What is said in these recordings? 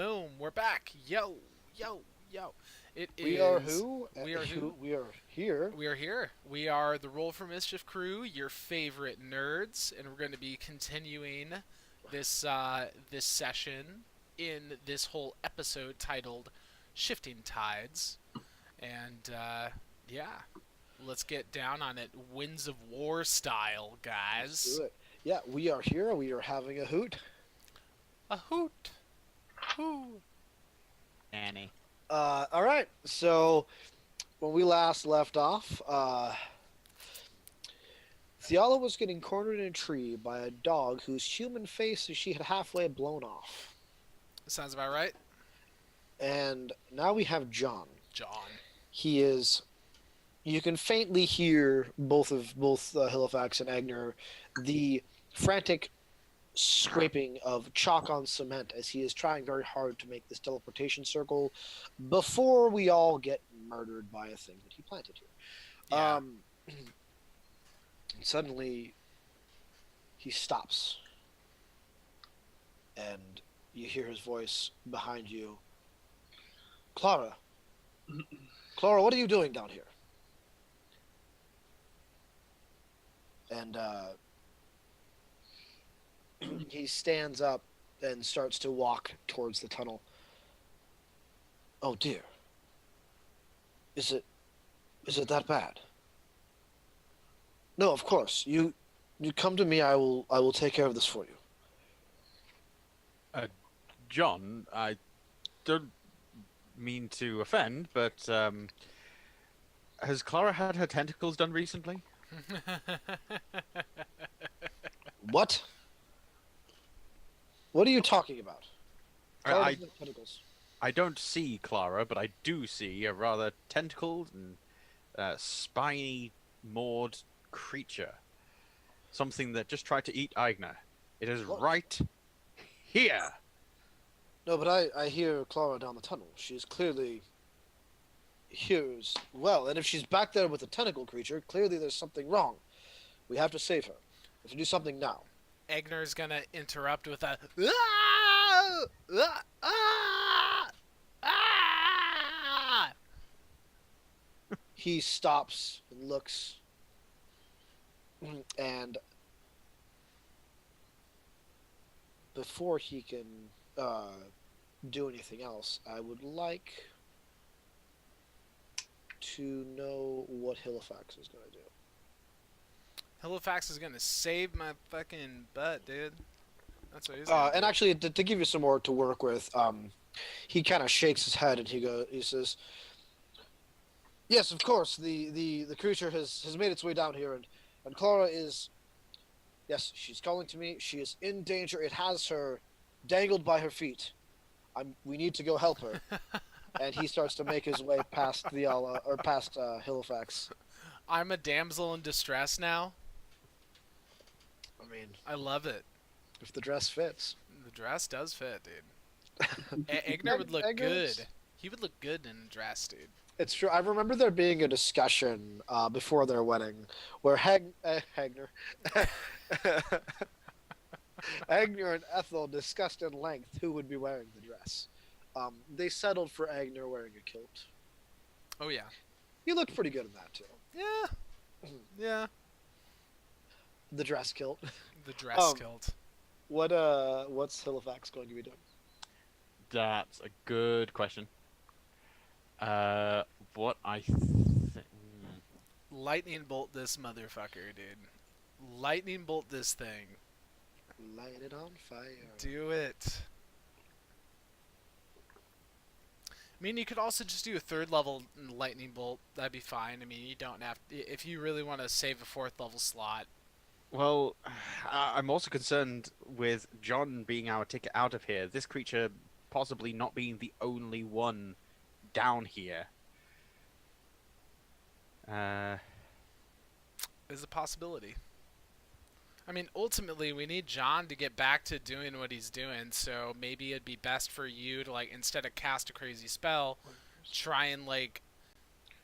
Boom, we're back. Yo, yo, yo. It We are is. who? We are who? We are here. We are here. We are the Roll for Mischief crew, your favorite nerds, and we're going to be continuing this session in this whole episode titled "Shifting Tides." And yeah, let's get down on it, Winds of War style, Let's do guys. it. Yeah, we are here. We are having a hoot. A hoot, hoo. Annie. All right. So when we last left off, Theala was getting cornered in a tree by a dog whose human face she had halfway blown off. Sounds about right, And now we have John. John. He is. You can faintly hear both Halifax and Eigner, the frantic scraping of chalk on cement as he is trying very hard to make this teleportation circle before we all get murdered by a thing that he planted here. Yeah. Suddenly, he stops, and you hear his voice behind you. Clara, Clara, what are you doing down here? And he stands up and starts to walk towards the tunnel. Oh dear. Is it that bad? No, of course. You come to me, I will take care of this for you. John, I don't mean to offend, but has Clara had her tentacles done recently? What? What are you talking about? Clara I, doesn't have tentacles. I don't see Clara, but I do see a rather tentacled and spiny, mawed creature. Something that just tried to eat Eigner. It is What? right here. No, but I hear Clara down the tunnel. She's clearly here as well, and if she's back there with a tentacle creature, clearly there's something wrong. We have to save her. We have to do something now. Egner's gonna interrupt with a "Ah! Ah! Ah! Ah!" He stops and looks, and before he can do anything else, I would like to know what Halifax is going to do. Halifax is gonna save my fucking butt, dude. That's what he's gonna And do. actually, to give you some more to work with, he kind of shakes his head and he says, "Yes, of course. The creature has made its way down here, and Clara is. Yes, she's calling to me. She is in danger. It has her dangled by her feet. We need to go help her." And he starts to make his way past past Halifax. I'm a damsel in distress now. I mean, I love it. if the dress fits. The dress does fit, dude. Egner would look Egner's- good. He would look good in a dress, dude. It's true. I remember there being a discussion before their wedding where Hagner, Agner and Ethel discussed in length who would be wearing the dress. They settled for Agner wearing a kilt. Oh yeah. He looked pretty good in that too. Yeah. Yeah. The dress kilt. The dress Um, kilt. What's Halifax going to be doing? That's a good question. What I Lightning bolt this motherfucker, dude. Lightning bolt this thing. Light it on fire. Do it. I mean, you could also just do a third level lightning bolt. That'd be fine. I mean, you don't have if you really want to save a fourth level slot. Well, I'm also concerned with John being our ticket out of here. This creature possibly not being the only one down here. Is a possibility. I mean, ultimately, we need John to get back to doing what he's doing. So maybe it'd be best for you to, like, instead of cast a crazy spell, try and, like,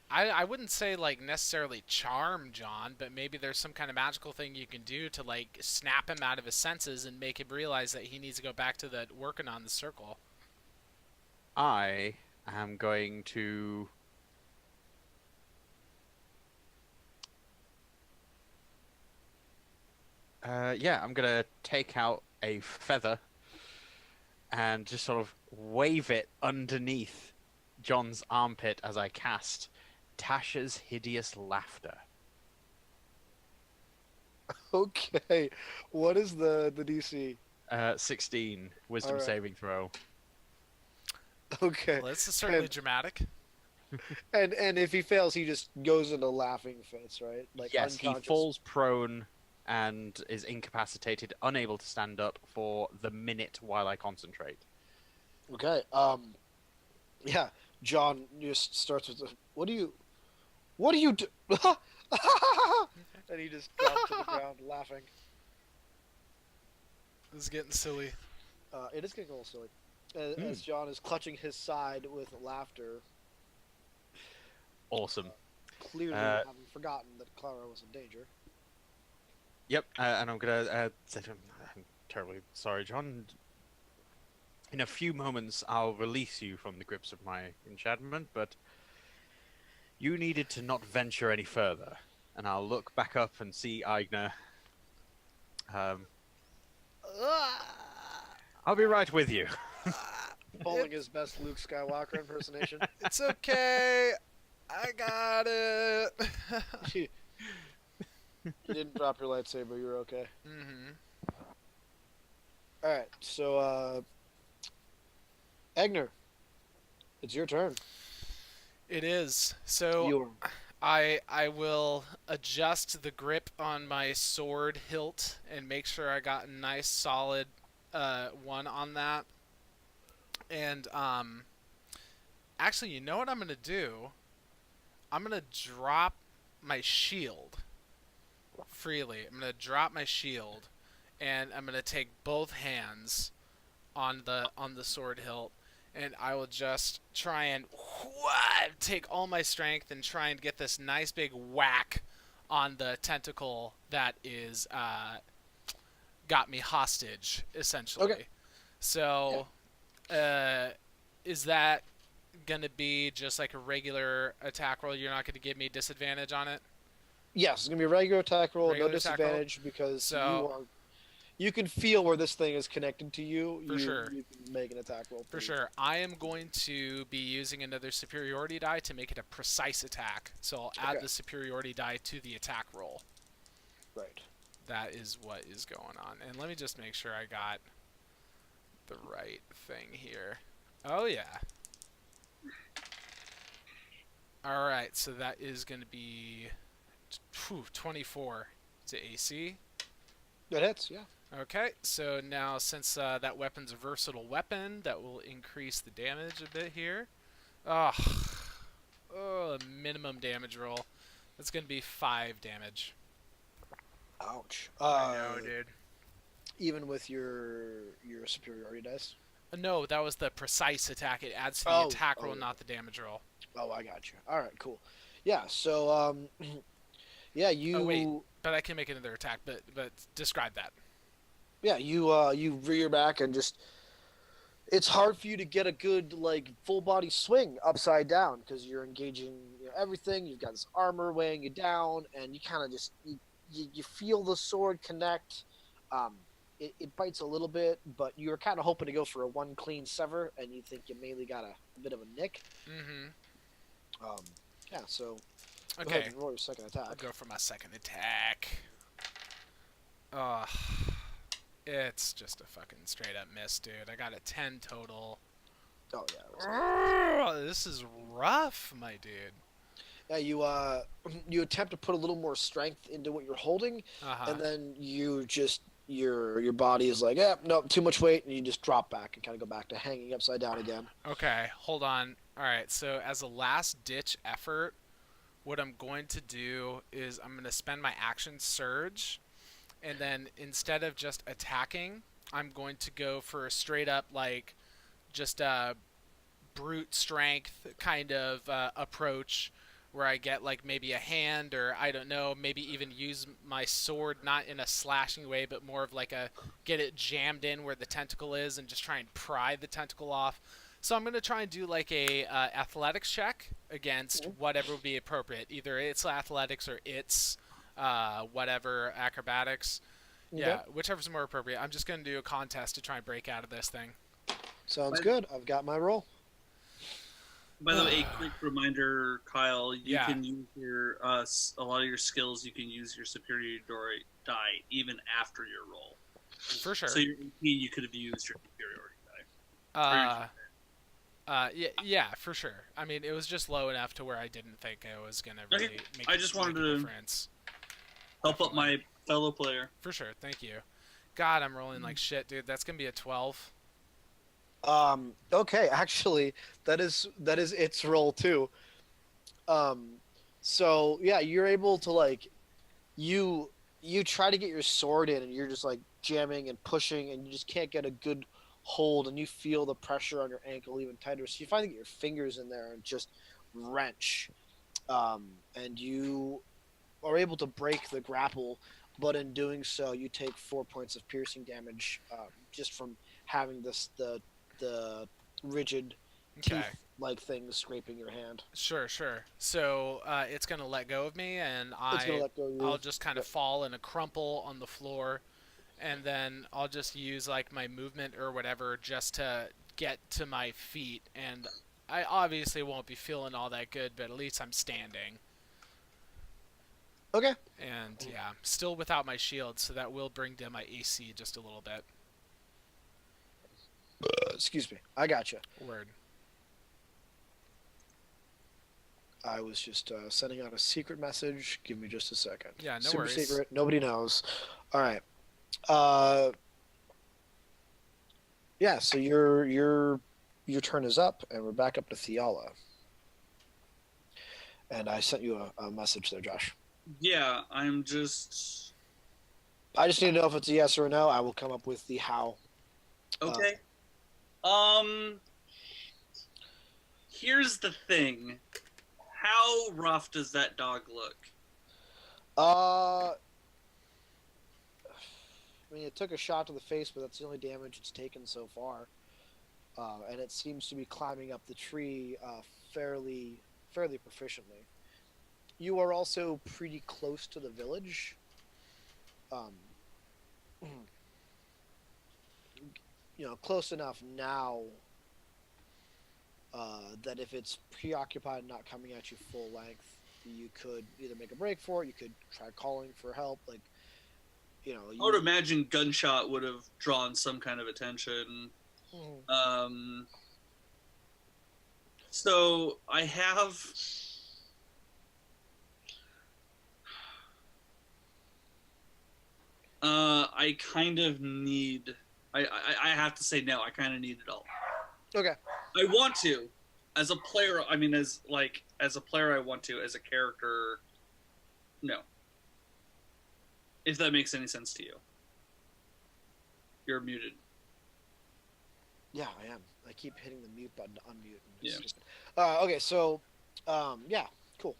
I wouldn't say, like, necessarily charm John, but maybe there's some kind of magical thing you can do to, like, snap him out of his senses and make him realize that he needs to go back to the working on the circle. I am going to. Yeah, I'm gonna take out a feather and just sort of wave it underneath John's armpit as I cast Tasha's Hideous Laughter. Okay. What is the DC? 16 Wisdom Alright. saving throw. Okay. Well, this is certainly And, dramatic. and if he fails, he just goes into laughing fits, right? Like Yes, he unconscious. falls prone and is incapacitated, unable to stand up for the minute while I concentrate. Okay. Yeah. John just starts with, "What do you do?" And he just drops to the ground laughing. This is getting silly. It is getting a little silly. As John is clutching his side with laughter, Awesome. clearly having forgotten that Clara was in danger. Yep, and I'm gonna say to him, I'm terribly sorry, John. In a few moments, I'll release you from the grips of my enchantment, but you needed to not venture any further. And I'll look back up and see Eigner. I'll be right with you. Pulling his best Luke Skywalker impersonation. It's okay. I got it. You didn't drop your lightsaber, you're okay. Mm-hmm. Alright, so, Eigner, it's your turn. It is. So You're... I will adjust the grip on my sword hilt and make sure I got a nice solid one on that. And actually, you know what I'm gonna do? I'm gonna drop my shield freely. I'm gonna drop my shield, and I'm gonna take both hands on the sword hilt, and I will just try and take all my strength and try and get this nice big whack on the tentacle that is got me hostage, essentially. Okay. So, is that gonna be just like a regular attack roll? You're not gonna give me disadvantage on it? Yes, it's gonna be a regular attack roll, Regular no attack roll? disadvantage, because So- you can feel where this thing is connected to you. For sure. You can make an attack roll. For sure. I am going to be using another superiority die to make it a precise attack. So I'll add Okay. the superiority die to the attack roll. Right. That is what is going on. And let me just make sure I got the right thing here. Oh, yeah. Alright, so that is going to be 24 to AC. That hits, yeah. Okay, so now since that weapon's a versatile weapon, that will increase the damage a bit here. Oh, a minimum damage roll. That's going to be 5 damage. Ouch. I know, dude. Even with your superiority dice? No, that was the precise attack. It adds to the Oh, attack roll, yeah. not the damage roll. Oh, I got you. All right, cool. Yeah, so yeah, you Oh, wait. But I can make another attack, but describe that. yeah, you rear back and just it's hard for you to get a good like full body swing upside down because you're engaging everything. You've got this armor weighing you down, and you kind of just you feel the sword connect. It bites a little bit, but you were kind of hoping to go for a one clean sever, and you think you mainly got a bit of a nick. Mm-hmm. Yeah, so go Okay. ahead and roll your second I'll attack. go for my second attack. It's just a fucking straight up miss, dude. I got a 10 total. Oh yeah. It was This is rough, my dude. yeah, you attempt to put a little more strength into what you're holding, Uh-huh. and then you just your body is like, yeah, no, too much weight, and you just drop back and kind of go back to hanging upside down again. Okay, hold on. Alright, so as a last ditch effort, what I'm going to do is I'm going to spend my action surge, and then instead of just attacking, I'm going to go for a straight up, like, just a brute strength kind of approach where I get, like, maybe a hand, or I don't know, maybe even use my sword not in a slashing way, but more of like a get it jammed in where the tentacle is and just try and pry the tentacle off. So I'm gonna try and do like a athletics check against Mhm. whatever would be appropriate. Either it's athletics or it's whatever acrobatics. Okay. Yeah, whichever's more appropriate. I'm just gonna do a contest to try and break out of this thing. Sounds By, good. I've got my roll. by the way, a quick reminder, Kyle, you Yeah. can use your a lot of your skills. You can use your superiority die even after your roll. For sure. So your AP, you could have used your superiority die. Yeah, for sure. I mean, it was just low enough to where I didn't think it was gonna Okay. really make, I just wanted make a to difference. Help up my fellow player. For sure, thank you. God, I'm rolling like shit, dude. That's gonna be a 12. Okay, actually, that is its roll too. So yeah, you're able to like, you try to get your sword in, and you're just like jamming and pushing, and you just can't get a good hold, and you feel the pressure on your ankle even tighter. So you finally get your fingers in there and just wrench, and you are able to break the grapple, but in doing so, you take 4 points of piercing damage, just from having the rigid Okay. teeth-like things scraping your hand. Sure, sure. So it's gonna let go of me, and It's gonna let go of you. I'll just kind of Yep. fall in a crumple on the floor, and then I'll just use like my movement or whatever just to get to my feet. And I obviously won't be feeling all that good, but at least I'm standing. Okay. And yeah, still without my shield, so that will bring down my AC just a little bit. Excuse me. I gotcha. Word. I was just sending out a secret message. Give me just a second. Yeah, no Super worries. secret. Nobody knows. All right. Yeah. So your turn is up, and we're back up to Theala. And I sent you a message there, Josh. Yeah, I'm just I just need to know if it's a yes or a no. I will come up with the how. okay. Here's the thing. How rough does that dog look? I mean, it took a shot to the face, but that's the only damage it's taken so far. And it seems to be climbing up the tree fairly proficiently. You are also pretty close to the village. Close enough now that if it's preoccupied and not coming at you full length, you could either make a break for it. You could try calling for help. Like, I would imagine gunshot would have drawn some kind of attention. So I have. I kind of need. I have to say no. I kind of need it all. Okay. I want to, as a player. I mean, as a player, I want to. As a character, no. If that makes any sense to you, you're muted. Yeah, I am. I keep hitting the mute button to unmute. Yeah. Okay, so, yeah, cool.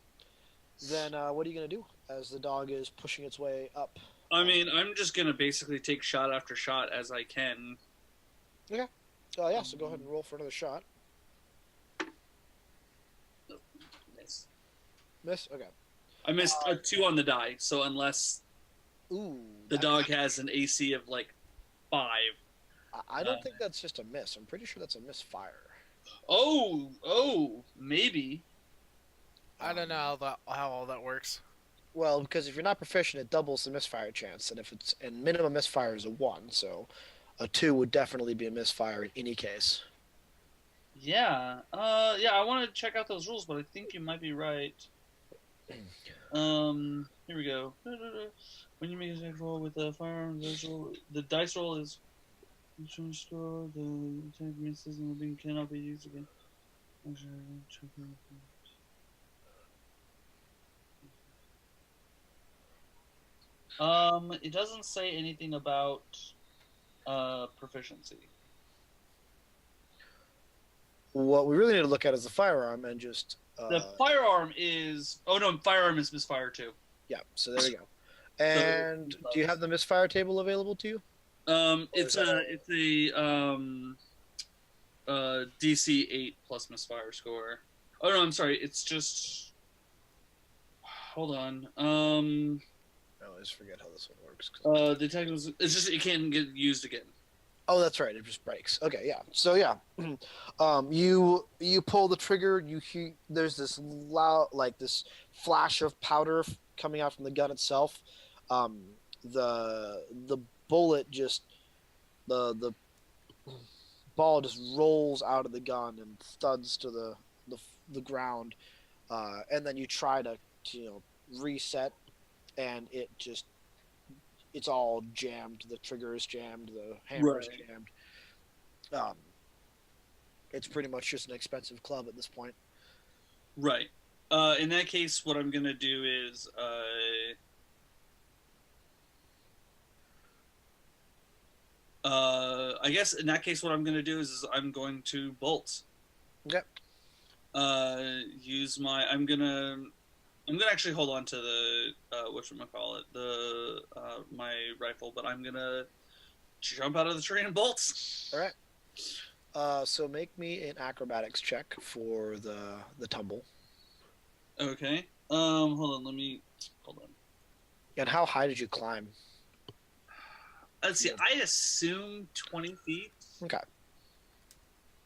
Then what are you going to do as the dog is pushing its way up? I mean, I'm just going to basically take shot after shot as I can. Yeah, so go ahead and roll for another shot. Miss. Miss? Okay. I missed a 2 on the die, so unless Ooh. the dog has an AC of like 5. I don't think that's just a miss. I'm pretty sure that's a misfire. Oh, maybe. I don't know how all that works. Well, because if you're not proficient, it doubles the misfire chance, and minimum misfire is a 1, so a 2 would definitely be a misfire in any case. Yeah. Yeah, I want to check out those rules, but I think you might be right. Here we go. When you make a attack roll with a firearm, the dice roll is score, the attack misses and the beam cannot be used again. It doesn't say anything about proficiency. What we really need to look at is the firearm and just... The firearm is... Oh, no, firearm is misfire, too. Yeah, so there we go. And do you have the misfire table available to you? It's a DC 8 plus misfire score. Oh no, I'm sorry. It's just. Hold on. I always forget how this one works. The technical. It's just it can't get used again. Oh, that's right. It just breaks. Okay, yeah. So yeah, you pull the trigger. You hear there's this loud, like this flash of powder coming out from the gun itself. The bullet just the ball just rolls out of the gun and thuds to the ground, and then you try to reset, and it's all jammed. The trigger is jammed. The hammer is jammed. It's pretty much just an expensive club at this point. Right. In that case, what I'm gonna do is I guess in that case, what I'm gonna do is I'm going to bolt. Okay. Use my. I'm gonna actually hold on to the whatchamacallit, the my rifle, but I'm gonna jump out of the tree and bolt. All right. So make me an acrobatics check for the tumble. Okay. Hold on. Hold on. And how high did you climb? Let's see. I assume 20 feet. Okay.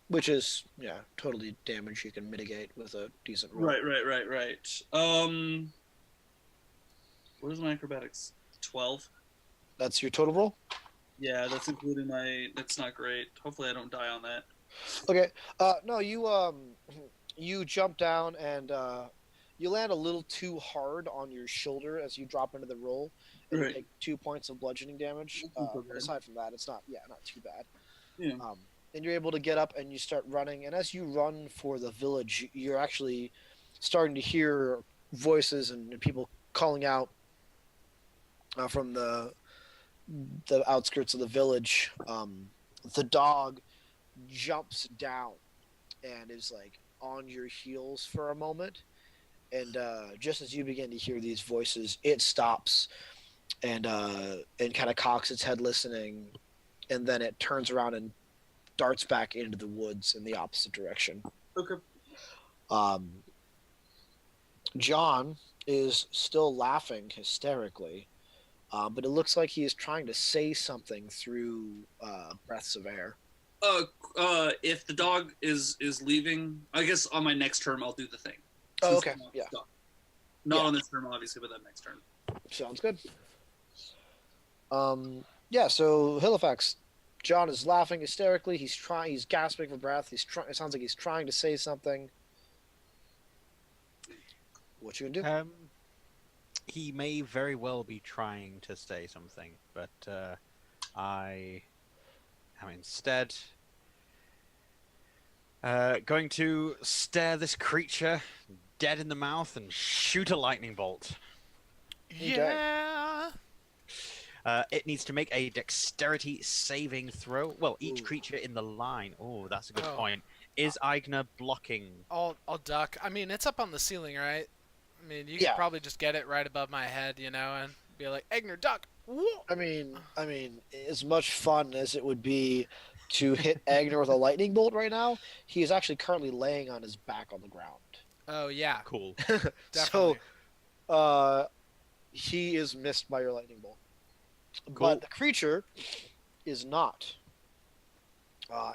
Which is totally damage you can mitigate with a decent roll. Right. What is my acrobatics? 12. That's your total roll? Yeah, that's including my. That's not great. Hopefully, I don't die on that. Okay. No, you jump down and you land a little too hard on your shoulder as you drop into the roll, and you take 2 points of bludgeoning damage. Aside from that, it's not too bad. Yeah. And you're able to get up and you start running. And as you run for the village, you're actually starting to hear voices and people calling out from the outskirts of the village. The dog jumps down and is like on your heels for a moment, and just as you begin to hear these voices, it stops and kind of cocks its head listening, and then it turns around and darts back into the woods in the opposite direction. Okay. John is still laughing hysterically, but it looks like he is trying to say something through breaths of air. If the dog is leaving, I guess on my next turn I'll do the thing. Oh, okay. Yeah. Not on this turn, obviously, but that next turn. Sounds good. Yeah. So Halifax, John is laughing hysterically. He's gasping for breath. It sounds like he's trying to say something. What you gonna do? He may very well be trying to say something, but I am instead going to stare this creature dead in the mouth and shoot a lightning bolt. Yeah. It needs to make a dexterity saving throw. Well, each creature in the line. Oh, that's a good point. Is Eigner blocking? I'll duck. I mean, it's up on the ceiling, right? I mean, you could probably just get it right above my head, and be like, Eigner, duck. Whoa! I mean, as much fun as it would be to hit Eigner with a lightning bolt right now, he is actually currently laying on his back on the ground. Oh yeah. Cool. Definitely. So, he is missed by your lightning bolt. Cool. But the creature is not.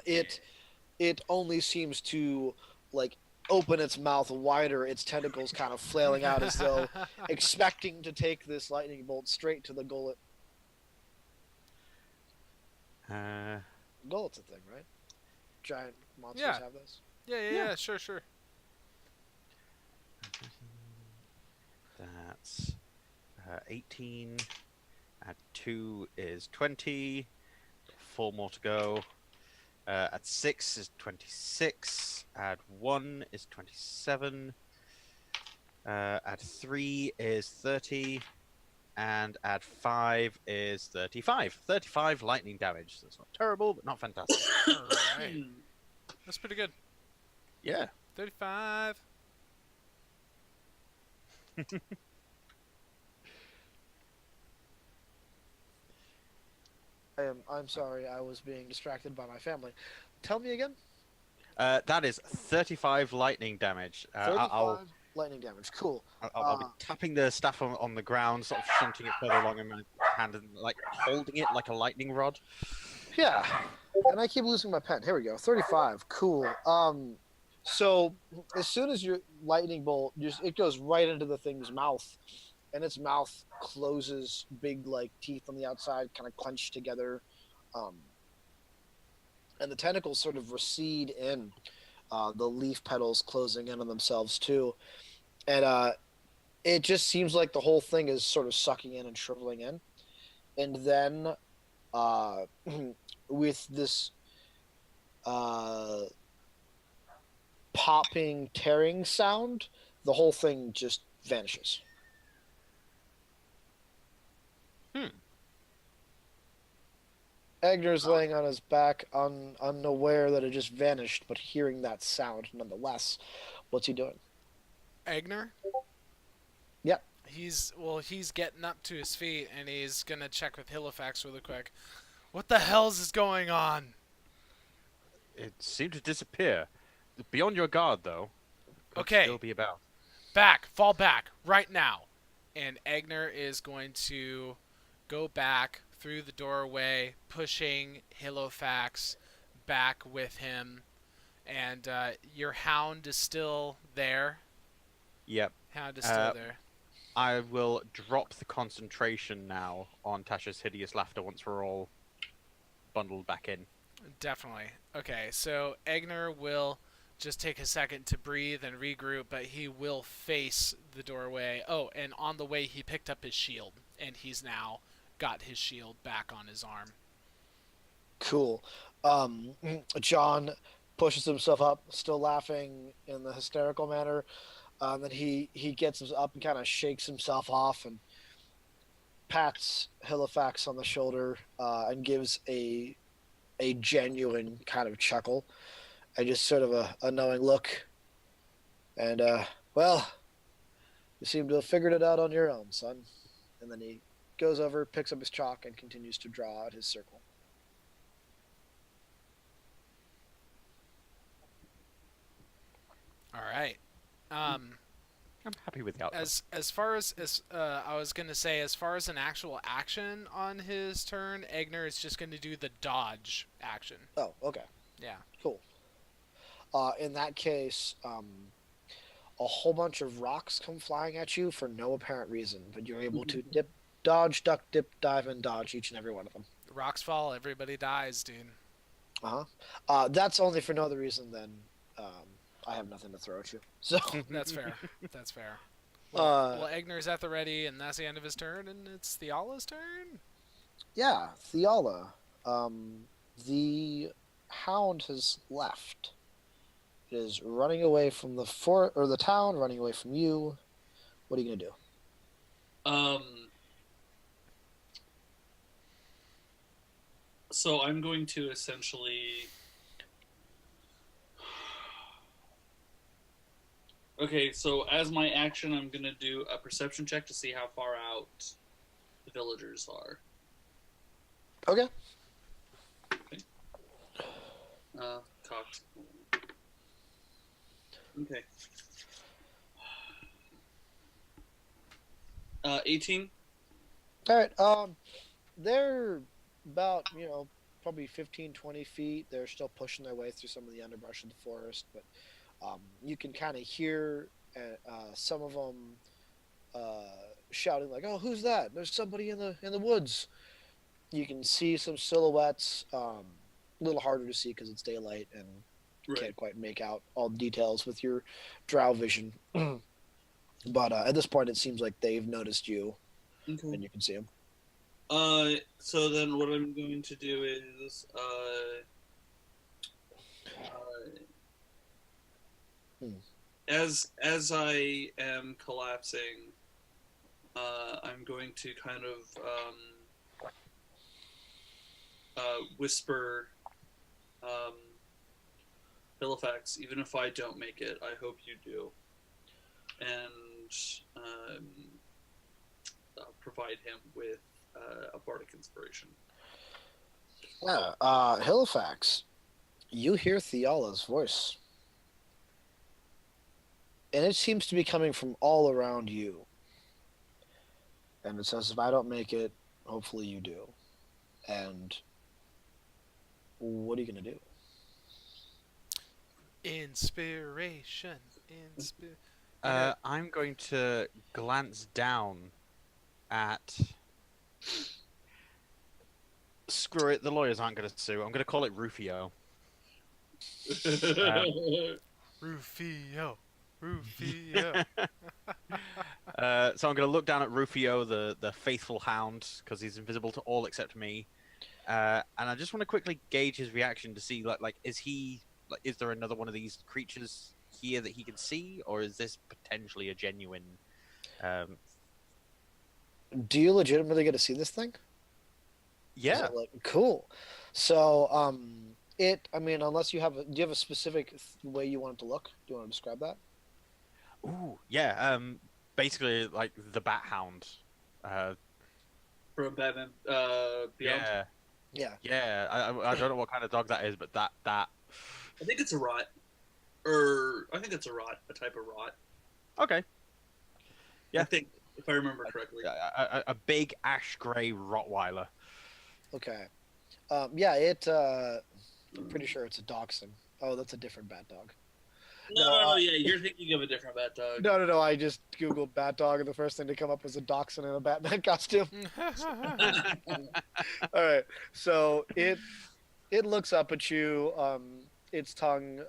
It only seems to open its mouth wider, its tentacles kind of flailing out as though expecting to take this lightning bolt straight to the gullet. Gullet's a thing, right? Giant monsters have this. Yeah, sure. That's 18. Add 2 is 20. 4 more to go. Add 6 is 26. Add 1 is 27. Add 3 is 30. And add 5 is 35. 35 lightning damage. That's not terrible, but not fantastic. Alright. That's pretty good. Yeah. 35. I'm sorry, I was being distracted by my family. Tell me again. That is 35 lightning damage. 35 lightning damage. Cool. I'll be tapping the staff on the ground, sort of shunting it further along in my hand, and like holding it like a lightning rod. Yeah. And I keep losing my pen. Here we go. 35. Cool. So as soon as your lightning bolt it goes right into the thing's mouth, and its mouth closes, big like teeth on the outside, kind of clenched together. And the tentacles sort of recede in, the leaf petals closing in on themselves too. And it just seems like the whole thing is sort of sucking in and shriveling in. And then with this popping, tearing sound, the whole thing just vanishes. Eigner's laying on his back, unaware that it just vanished, but hearing that sound nonetheless. What's he doing? Eigner? Yep. He's getting up to his feet, and he's gonna check with Halifax really quick. What the hell's is going on? It seemed to disappear. Be on your guard, though. Could Okay. Still be about. Fall back, right now. And Eigner is going to go back through the doorway, pushing Halifax back with him. And your hound is still there. Yep. Hound is still there. I will drop the concentration now on Tasha's hideous laughter once we're all bundled back in. Definitely. Okay, so Eigner will just take a second to breathe and regroup, but he will face the doorway. Oh, and on the way he picked up his shield, and he's now got his shield back on his arm. Cool. John pushes himself up, still laughing in the hysterical manner. Then he gets up and kind of shakes himself off and pats Halifax on the shoulder and gives a genuine kind of chuckle and just sort of a knowing look. And, well, you seem to have figured it out on your own, son. And then he goes over, picks up his chalk, and continues to draw out his circle. All right. I'm happy with the outcome. As far as I was gonna say, as far as an actual action on his turn, Eigner is just gonna do the dodge action. Oh, okay. Yeah. Cool. In that case, a whole bunch of rocks come flying at you for no apparent reason, but you're able to dodge, duck, dip, dive, and dodge each and every one of them. Rocks fall, everybody dies, dude. That's only for no other reason than I have nothing to throw at you. So That's fair. That's fair. Well, Eigner's at the ready, and that's the end of his turn, and it's Theala's turn. yeah, Theala, the hound has left. It is running away from the fort or the town, running away from you. What are you gonna do? So I'm going to essentially. Okay, so as my action, I'm gonna do a perception check to see how far out the villagers are. Okay. Cocked. Okay. 18. All right. They're about, probably 15, 20 feet. They're still pushing their way through some of the underbrush of the forest, but you can kind of hear some of them shouting like, "Oh, who's that? There's somebody in the woods." You can see some silhouettes. A little harder to see because it's daylight and can't quite make out all the details with your drow vision. But at this point, it seems like they've noticed you, and you can see them. So then what I'm going to do is, as I am collapsing, I'm going to kind of whisper, Halifax, even if I don't make it, I hope you do, and provide him with a bardic inspiration. Yeah, Halifax, You hear Theala's voice. And it seems to be coming from all around you. And it says, if I don't make it, hopefully you do. And what are you going to do? Inspiration. I'm going to glance down at. Screw it, the lawyers aren't going to sue. I'm going to call it Rufio. Rufio. So I'm going to look down at Rufio, the faithful hound, because he's invisible to all except me. And I just want to quickly gauge his reaction to see, is there another one of these creatures here that he can see, or is this potentially a genuine? Do you legitimately get to see this thing? Yeah. Is it like, cool. So, unless you have do you have a specific way you want it to look? Do you want to describe that? Ooh, yeah. Basically, like the Bat Hound. From Batman Beyond. Yeah, Yeah. yeah. I don't know what kind of dog that is, but that. I think it's a rot. I think it's a rot, a type of rot. Okay. Yeah. I think, if I remember correctly. A big ash gray Rottweiler. Okay. I'm pretty sure it's a dachshund. Oh, that's a different bat dog. No, yeah, you're thinking of a different bat dog. No. I just Googled bat dog, and the first thing to come up was a dachshund in a Batman costume. All right. So it looks up at you, its tongue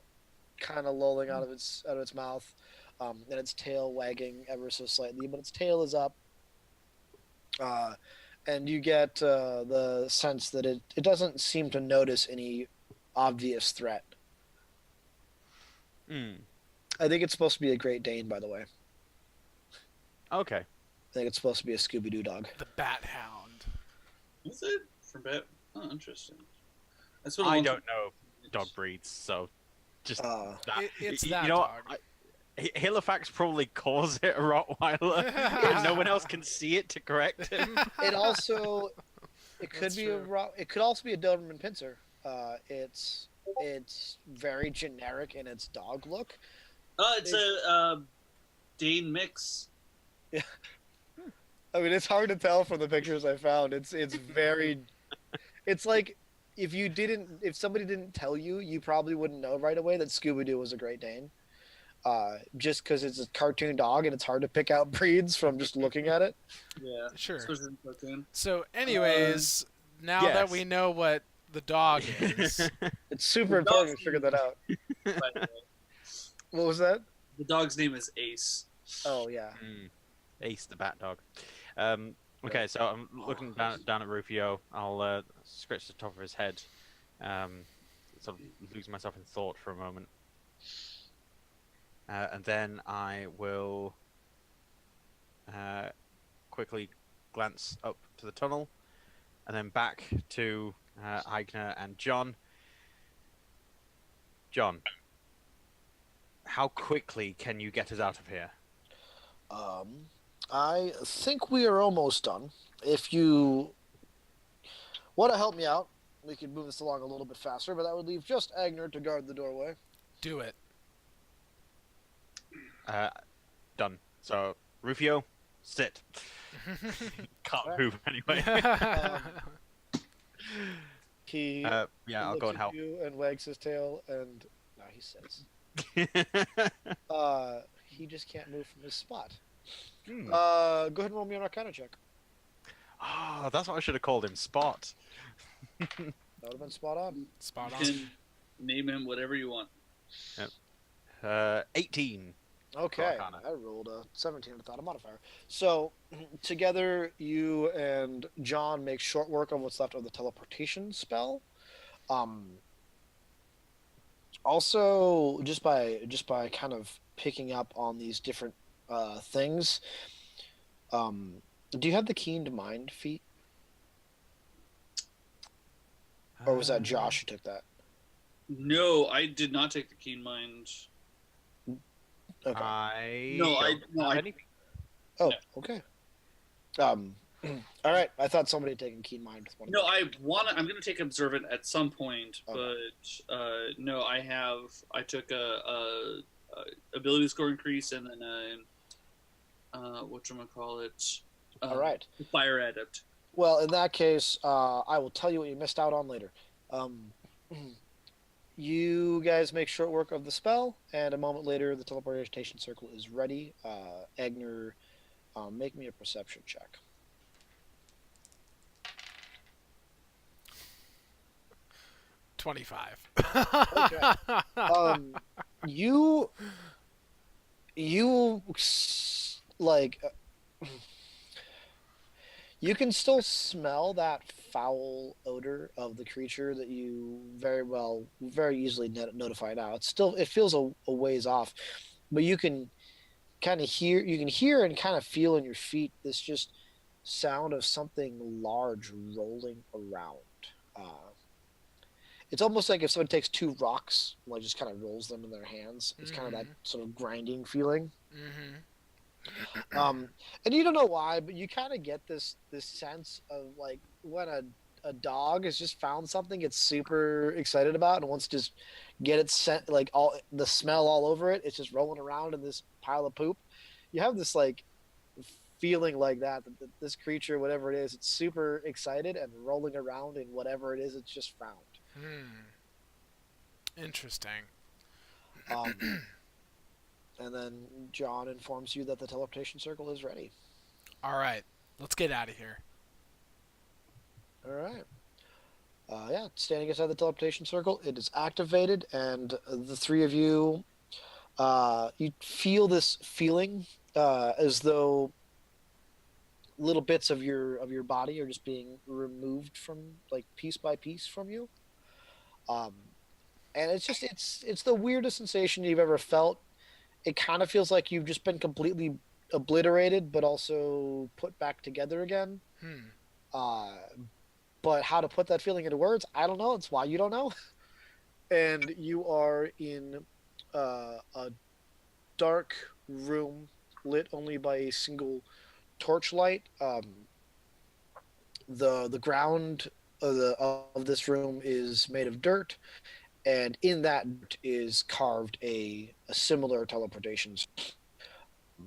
kind of lolling out of its mouth, and its tail wagging ever so slightly, but its tail is up. And you get the sense that it doesn't seem to notice any obvious threat. I think it's supposed to be a Great Dane, by the way. Okay. I think it's supposed to be a Scooby-Doo dog. The Bat Hound. Is it from Bat? Oh, interesting. That's what I don't know dog breeds, so just that. It's you that know dog. what? Halifax probably calls it a Rottweiler, and no one else can see it to correct him. It also, it could That's be true. it could also be a Doberman Pinscher. It's very generic in its dog look. It's a Dane mix. I mean, it's hard to tell from the pictures I found. It's very, it's like if somebody didn't tell you, you probably wouldn't know right away that Scooby-Doo was a Great Dane. Just because it's a cartoon dog and it's hard to pick out breeds from just looking at it. Yeah, Sure. especially in cartoon. So, anyways, now that yes. we know what the dog is, It's super important to figure that out. By the way. What was that? The dog's name is Ace. Oh yeah. Ace the Bat Dog. Okay, so I'm looking down at Rufio. I'll scratch the top of his head. Sort of lose myself in thought for a moment. And then I will quickly glance up to the tunnel, and then back to Eigner and John. John, how quickly can you get us out of here? I think we are almost done. If you want to help me out, we could move this along a little bit faster, but that would leave just Eigner to guard the doorway. do it. Done. So, Rufio, sit. Can't move anyway. He Yeah, I'll looks go and at help. you and wags his tail, and now he sits. He just can't move from his spot. Hmm. Go ahead and roll me an Arcana check. Oh, that's what I should have called him, Spot. That would have been spot on. Spot You on. can name him whatever you want. 18. Okay, Arcana. I rolled a 17 without a modifier. So, together, you and John make short work of what's left of the teleportation spell. Also, just by kind of picking up on these different things, do you have the keened mind feat, or was that Josh who took that? No, I did not take the keen mind. Okay. I No, I- don't no, have I- anything. Oh, Yeah. okay. All right. I thought somebody had taken keen mind with one. No, I'm going to take observant at some point, Okay. but no, I took a ability score increase and then whatchamacallit, All right. fire adept. Well, in that case, I will tell you what you missed out on later. You guys make short work of the spell, and a moment later, the teleportation circle is ready. Eigner, make me a perception check. 25. Okay. You like you can still smell that foul odor of the creature that you very easily notify now. It feels a ways off, but you can hear and kind of feel in your feet this just sound of something large rolling around. It's almost like if someone takes two rocks, like just kind of rolls them in their hands. It's kind of that sort of grinding feeling. And you don't know why, but you kind of get this sense of like when a dog has just found something it's super excited about and wants to just get it sent, like all the smell all over it. It's just rolling around in this pile of poop. You have this like feeling like that this creature, whatever it is, it's super excited and rolling around in whatever it is it's just found. Interesting. And then John informs you that the teleportation circle is ready. All right, let's get out of here. All right. Yeah, standing inside the teleportation circle, it is activated, and the three of you, you feel this feeling as though little bits of your body are just being removed from like piece by piece from you. And it's the weirdest sensation you've ever felt. It kind of feels like you've just been completely obliterated, but also put back together again. But how to put that feeling into words, I don't know. It's why you don't know. And you are in a dark room lit only by a single torchlight. The ground of this room is made of dirt, and in that dirt is carved a similar teleportation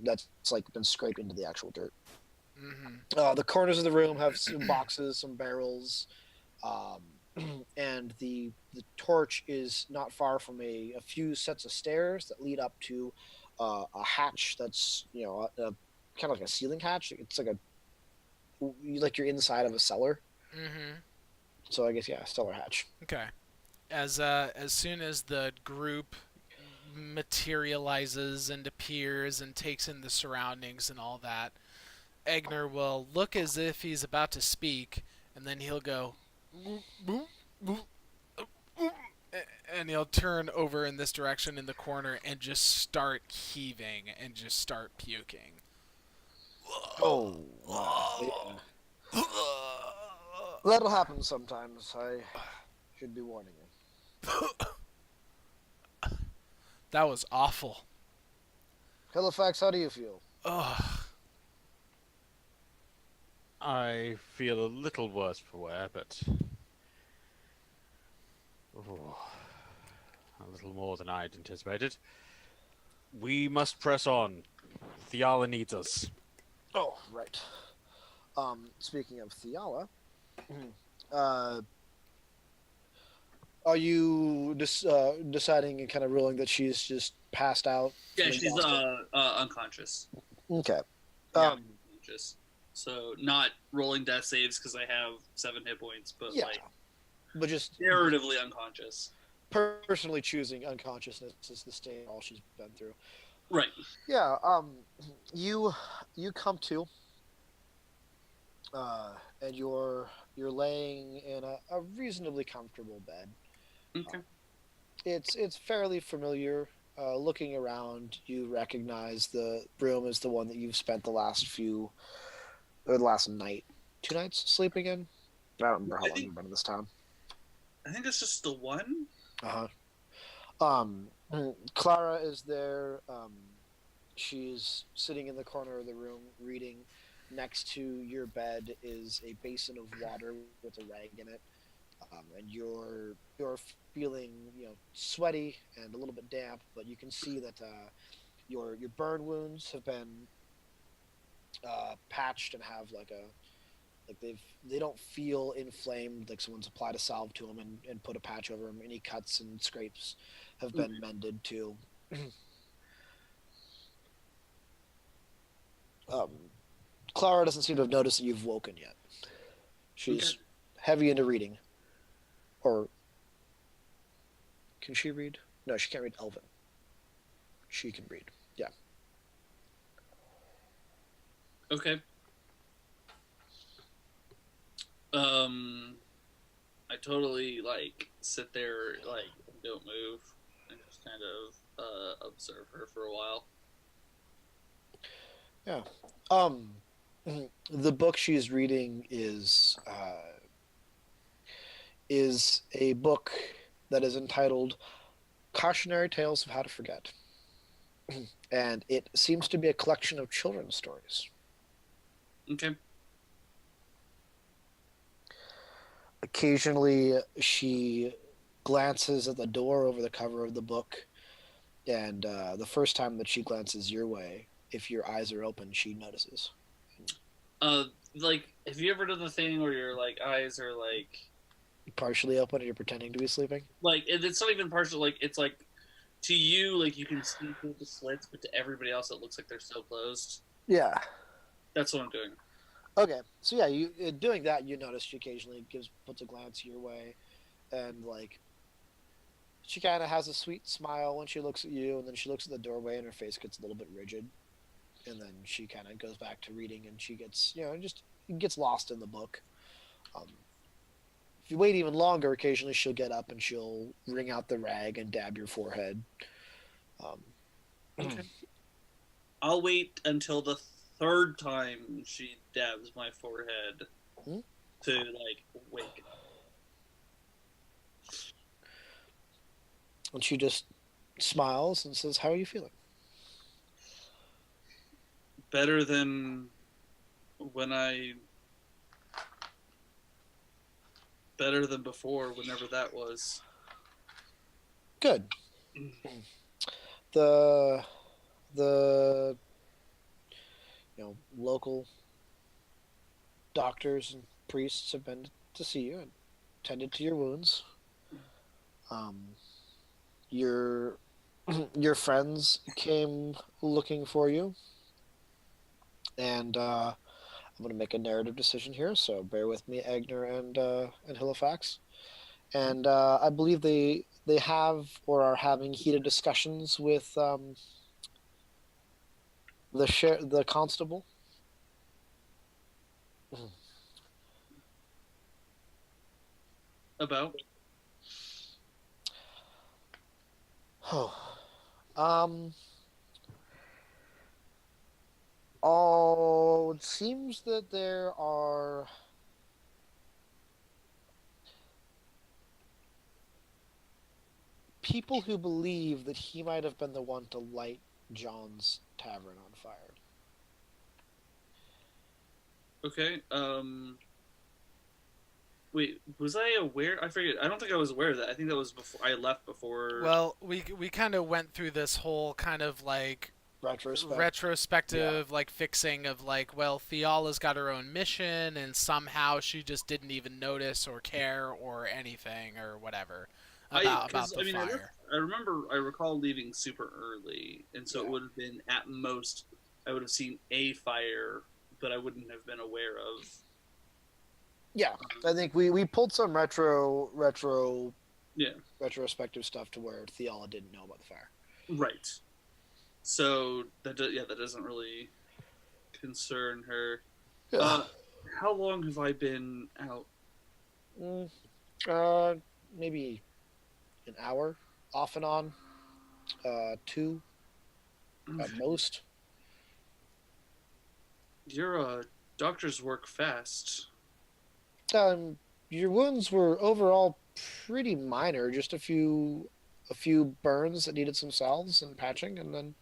that's like been scraped into the actual dirt. The corners of the room have some boxes, some barrels, and the torch is not far from a few sets of stairs that lead up to a hatch that's kind of like a ceiling hatch. It's like you're inside of a cellar. So I guess cellar hatch. Okay. As soon as the group materializes and appears and takes in the surroundings and all that, Eigner will look as if he's about to speak, and then he'll go, and he'll turn over in this direction in the corner and just start heaving and just start puking. Oh, wow. Yeah. That'll happen sometimes. I should be warning you. That was awful. Halifax, how do you feel? Ugh. I feel a little worse for wear, but a little more than I'd anticipated. We must press on. Theala needs us. Oh, right. Speaking of Theala, are you deciding and kind of ruling that she's just passed out? Yeah, she's unconscious. Okay. Unconscious. So not rolling death saves because I have 7 hit points, but but just narratively unconscious. Personally choosing unconsciousness is the state all she's been through. Right. Yeah. You come to, and you're laying in a reasonably comfortable bed. Okay. It's fairly familiar. Looking around, you recognize the room as the one that you've spent the last night, 2 nights sleeping in. I don't remember how long you've been in this town. I think it's just the one. Clara is there. She's sitting in the corner of the room reading. next to your bed is a basin of water with a rag in it, and you're feeling sweaty and a little bit damp, but you can see that your burn wounds have been patched and have like they don't feel inflamed, like someone's applied a salve to them and put a patch over them. Any cuts and scrapes have been mended too. um, Clara doesn't seem to have noticed that you've woken yet. She's heavy into reading. Or can she read? No, she can't read Elven. She can read. Yeah. Okay. I totally sit there don't move and just kind of observe her for a while. Yeah. The book she's reading is a book that is entitled Cautionary Tales of How to Forget. And it seems to be a collection of children's stories. Okay. Occasionally, she glances at the door over the cover of the book, and the first time that she glances your way, if your eyes are open, she notices. Have you ever done the thing where your eyes are Partially open, and you're pretending to be sleeping? it's not even partial. It's to you, you can see through the slits, but to everybody else, it looks like they're still closed. Yeah. That's what I'm doing. Okay, so yeah, you doing that, you notice she occasionally puts a glance your way, and she kind of has a sweet smile when she looks at you, and then she looks at the doorway, and her face gets a little bit rigid, and then she kind of goes back to reading, and she gets just gets lost in the book. If you wait even longer, occasionally she'll get up and she'll wring out the rag and dab your forehead. Okay. I'll wait until the third time she dabs my forehead to wake up. And she just smiles and says, "How are you feeling?" Better than better than before, whenever that was. Good. The local doctors and priests have been to see you and tended to your wounds. Your friends came looking for you, and I'm going to make a narrative decision here, so bear with me, Eigner and Halifax. And I believe they have or are having heated discussions with the constable. About? Oh. Oh, it seems that there are people who believe that he might have been the one to light John's tavern on fire. Okay. Wait, was I aware? I forget. I don't think I was aware of that. I think that was before I left. Before. Well, we kind of went through this whole kind of retrospective fixing of well, Fiala's got her own mission and somehow she just didn't even notice or care or anything or whatever about the fire. I recall leaving super early, and so it would have been at most I would have seen a fire, but I wouldn't have been aware of. Yeah, I think we pulled some retrospective stuff to where Fiala didn't know about the fire. Right. So that doesn't really concern her. Yeah. How long have I been out? Maybe an hour, off and on. 2 at most. Your doctors work fast. Your wounds were overall pretty minor, just a few burns that needed some salves and patching, and then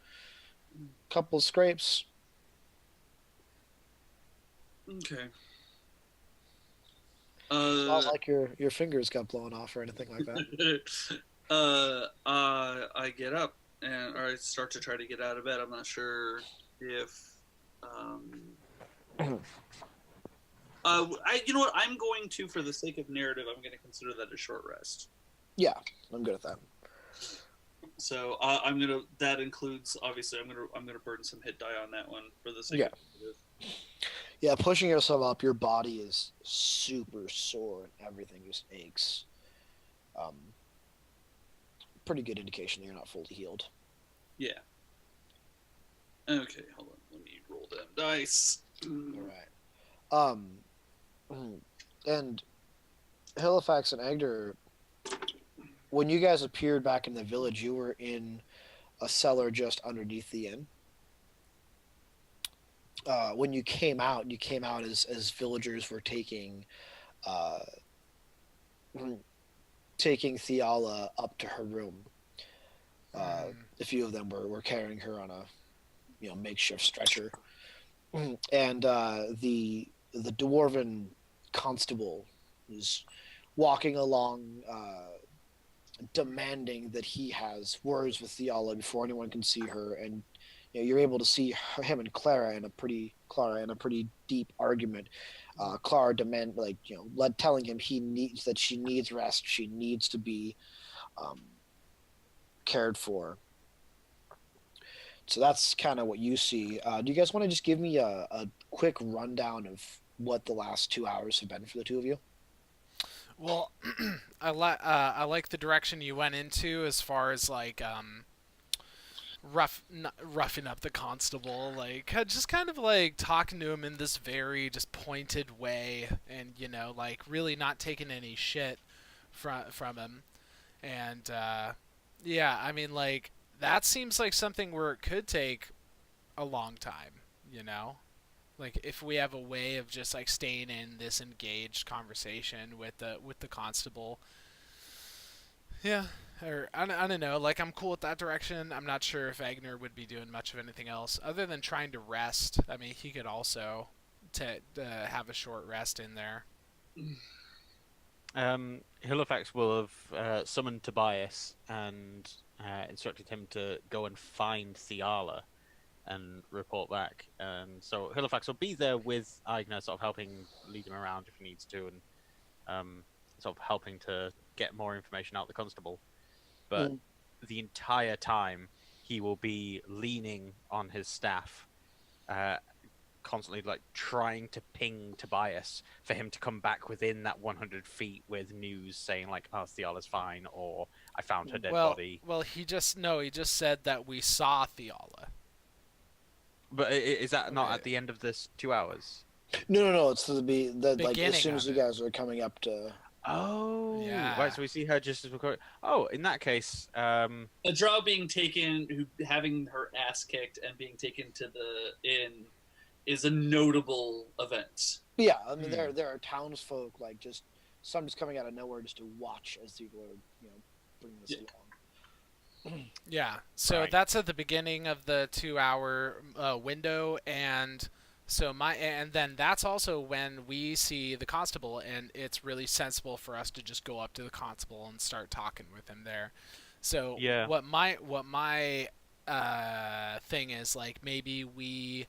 a couple of scrapes. Okay. It's not like your fingers got blown off or anything like that. I get up and or I start to try to get out of bed. I'm not sure if you know what? I'm going to, for the sake of narrative, I'm going to consider that a short rest. Yeah, I'm good at that. So I'm gonna. That includes obviously. I'm gonna burn some hit die on that one for the sake. Yeah. Of narrative. Yeah, pushing yourself up, your body is super sore and everything just aches. Pretty good indication that you're not fully healed. Yeah. Okay, hold on. Let me roll them dice. All right. And Halifax and Eigner, when you guys appeared back in the village, you were in a cellar just underneath the inn. When you came out as villagers were taking Theala up to her room. A few of them were carrying her on a makeshift stretcher, and the dwarven constable is walking along, demanding that he has words with Theala before anyone can see her, and you're able to see him and Clara in a pretty deep argument. Clara telling him she needs rest, she needs to be cared for. So that's kind of what you see. Do you guys want to just give me a quick rundown of what the last 2 hours have been for the two of you? Well, I like the direction you went into as far as like roughing up the constable, like just kind of like talking to him in this very just pointed way, and like really not taking any shit from him, and yeah, I mean like that seems like something where it could take a long time, like if we have a way of just like staying in this engaged conversation with the constable. Yeah, or I don't know. Like I'm cool with that direction. I'm not sure if Eigner would be doing much of anything else other than trying to rest. I mean, he could also have a short rest in there. Halifax will have summoned Tobias and instructed him to go and find Theala and report back. And so Halifax will be there with Eigner, sort of helping lead him around if he needs to, and sort of helping to get more information out of the constable. But the entire time, he will be leaning on his staff, constantly like trying to ping Tobias for him to come back within that 100 feet with news saying like, "Oh, Theala's fine," or "I found her dead body." Well, he just said that we saw Theala. But is that not at the end of this 2 hours? No. It's like as soon as you it. guys are coming up to. Oh, Yeah. right. So we see her just as we're going. Oh, in that case, A drow being taken, having her ass kicked, and being taken to the inn is a notable event. Yeah, I mean there are townsfolk like just some just coming out of nowhere just to watch as people are bringing this along. Yeah, so Right. that's at the beginning of the 2 hour window, and and then that's also when we see the constable, and it's really sensible for us to just go up to the constable and start talking with him there. So Yeah. what my thing is, like, maybe we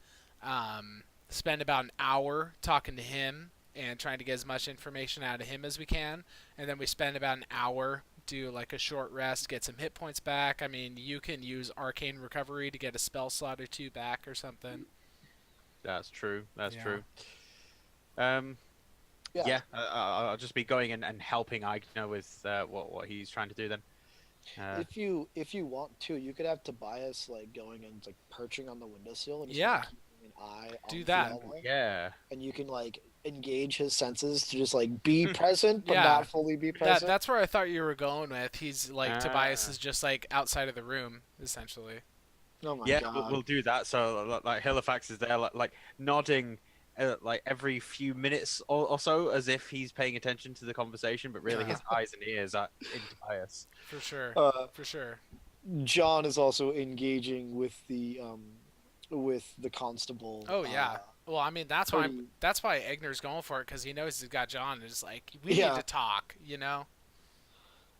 spend about an hour talking to him and trying to get as much information out of him as we can, and then we spend about an hour, do like a short rest, get some hit points back. I mean, you can use arcane recovery to get a spell slot or two back or something. That's true. That's Yeah. true. Yeah. Yeah, I'll just be going and helping Eigner with what he's trying to do then. If you want to, you could have Tobias like going and like perching on the windowsill and just Yeah. like, keeping an eye on Do that. Theala, Yeah. and you can like engage his senses to just like be present but Yeah. not fully be present. That's where I thought you were going with. He's like Tobias Ah. is just like outside of the room essentially. Oh my Yeah, god. we'll do that. So like Halifax is there, like nodding, like every few minutes or so, as if he's paying attention to the conversation, but really his eyes and ears are in Tobias. For sure. For sure. John is also engaging with the constable. Oh yeah. Well, I mean pretty. that's why Eigner's going for it because he knows he's got John. And it's like we need Yeah, to talk, you know.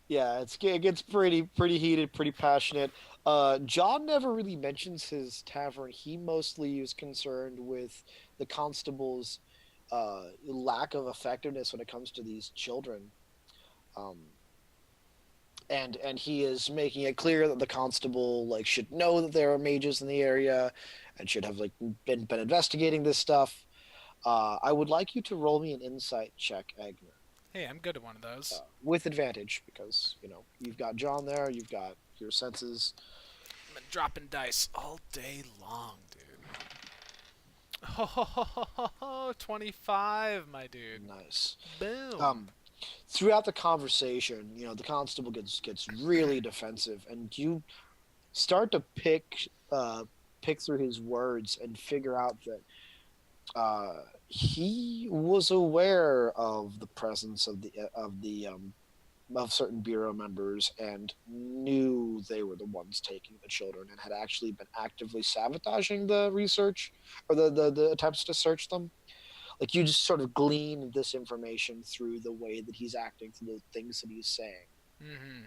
yeah, it gets pretty heated, pretty passionate. John never really mentions his tavern. He mostly is concerned with the constable's lack of effectiveness when it comes to these children. Um, and he is making it clear that the constable like should know that there are mages in the area, and should have like been investigating this stuff. I would like you to roll me an insight check, Agner, Hey, I'm good at one of those. with advantage because you've got John there, you've got your senses. I've been dropping dice all day long, dude. Oh, 25, my dude. Nice. Boom. Throughout the conversation, the constable gets really defensive, and you start to pick through his words and figure out that he was aware of the presence of certain bureau members, and knew they were the ones taking the children, and had actually been actively sabotaging the research, or the attempts to search them. Like, you just sort of glean this information through the way that he's acting, through the things that he's saying. Mm-hmm.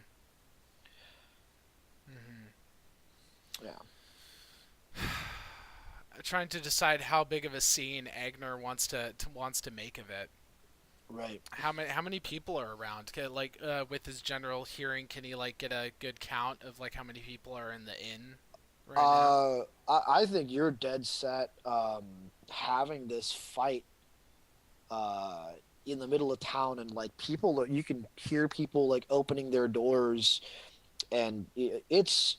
Mm-hmm. Yeah. Trying to decide how big of a scene Agner wants to make of it. Right. How many people are around? Like with his general hearing, can he like get a good count of like how many people are in the inn right now? I think you're dead set having this fight in the middle of town, and like you can hear people like opening their doors, and it's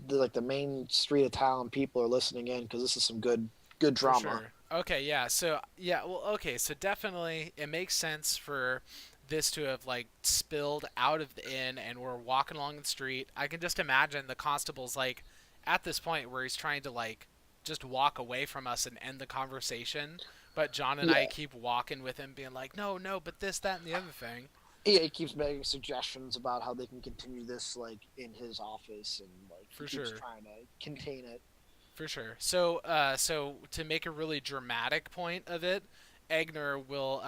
like the main street of town. People are listening in because this is some good For drama. sure. Okay, yeah. So yeah, well, okay. So definitely, it makes sense for this to have like spilled out of the inn, and we're walking along the street. I can just imagine the constable's like at this point where he's trying to like just walk away from us and end the conversation, but John and I Yeah. keep walking with him, being like, no, no, but this, that, and the other thing. Yeah, he keeps making suggestions about how they can continue this like in his office, and like he For keeps sure. trying to contain it. For sure. So to make a really dramatic point of it, Egner will,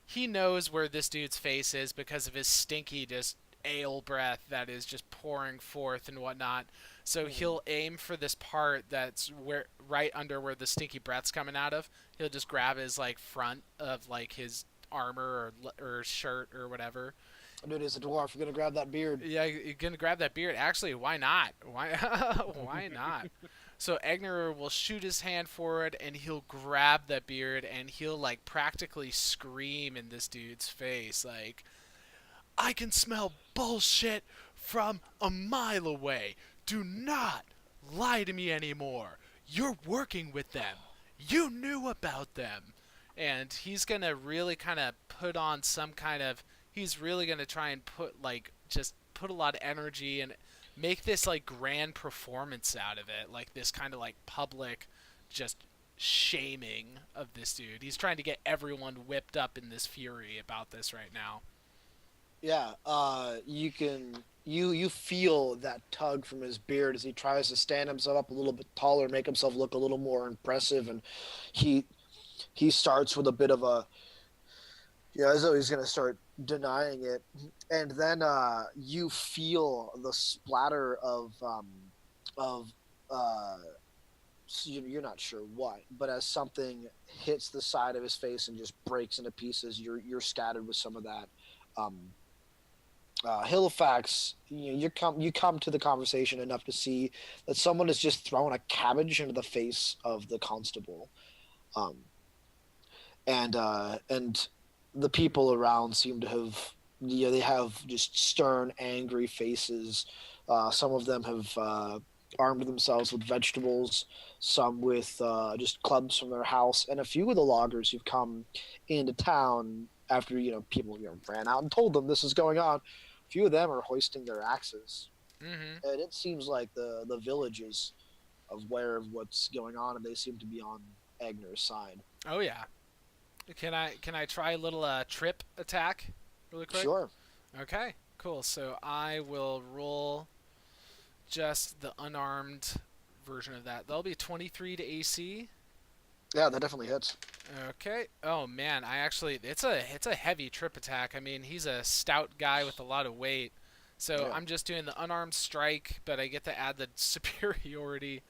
he knows where this dude's face is because of his stinky, just ale breath that is just pouring forth and whatnot. So Mhm. he'll aim for this part that's where right under where the stinky breath's coming out of. He'll just grab his like front of like his armor or shirt or whatever. Dude, he's a dwarf. You're gonna grab that beard. Yeah, you're gonna grab that beard. Actually, why not? Why why not? So Egner will shoot his hand forward and he'll grab that beard and he'll like practically scream in this dude's face like, I can smell bullshit from a mile away. Do not lie to me anymore. You're working with them. You knew about them. And he's going to really kind of put on some kind of. He's really going to try and put, like, just put a lot of energy and make this, like, grand performance out of it. Like, this kind of, like, public, just shaming of this dude. He's trying to get everyone whipped up in this fury about this right now. Yeah, you can you feel that tug from his beard as he tries to stand himself up a little bit taller, make himself look a little more impressive, and he he starts with a bit of a, as though he's gonna start denying it, and then you feel the splatter of you're not sure what, but as something hits the side of his face and just breaks into pieces, you're scattered with some of that. Um, Halifax, you come to the conversation enough to see that someone has just thrown a cabbage into the face of the constable, um, and the people around seem to have, they have just stern, angry faces. Some of them have armed themselves with vegetables, some with just clubs from their house, and a few of the loggers who've come into town after people ran out and told them this is going on. A few of them are hoisting their axes, Mm-hmm. and it seems like the village is aware of what's going on, and they seem to be on Agner's side. Oh yeah. Can I try a little trip attack really quick? Sure. Okay, cool. So I will roll just the unarmed version of that. That'll be 23 to AC. Yeah, that definitely hits. Okay. Oh man, it's a heavy trip attack. I mean, he's a stout guy with a lot of weight. So Yeah. I'm just doing the unarmed strike, but I get to add the superiority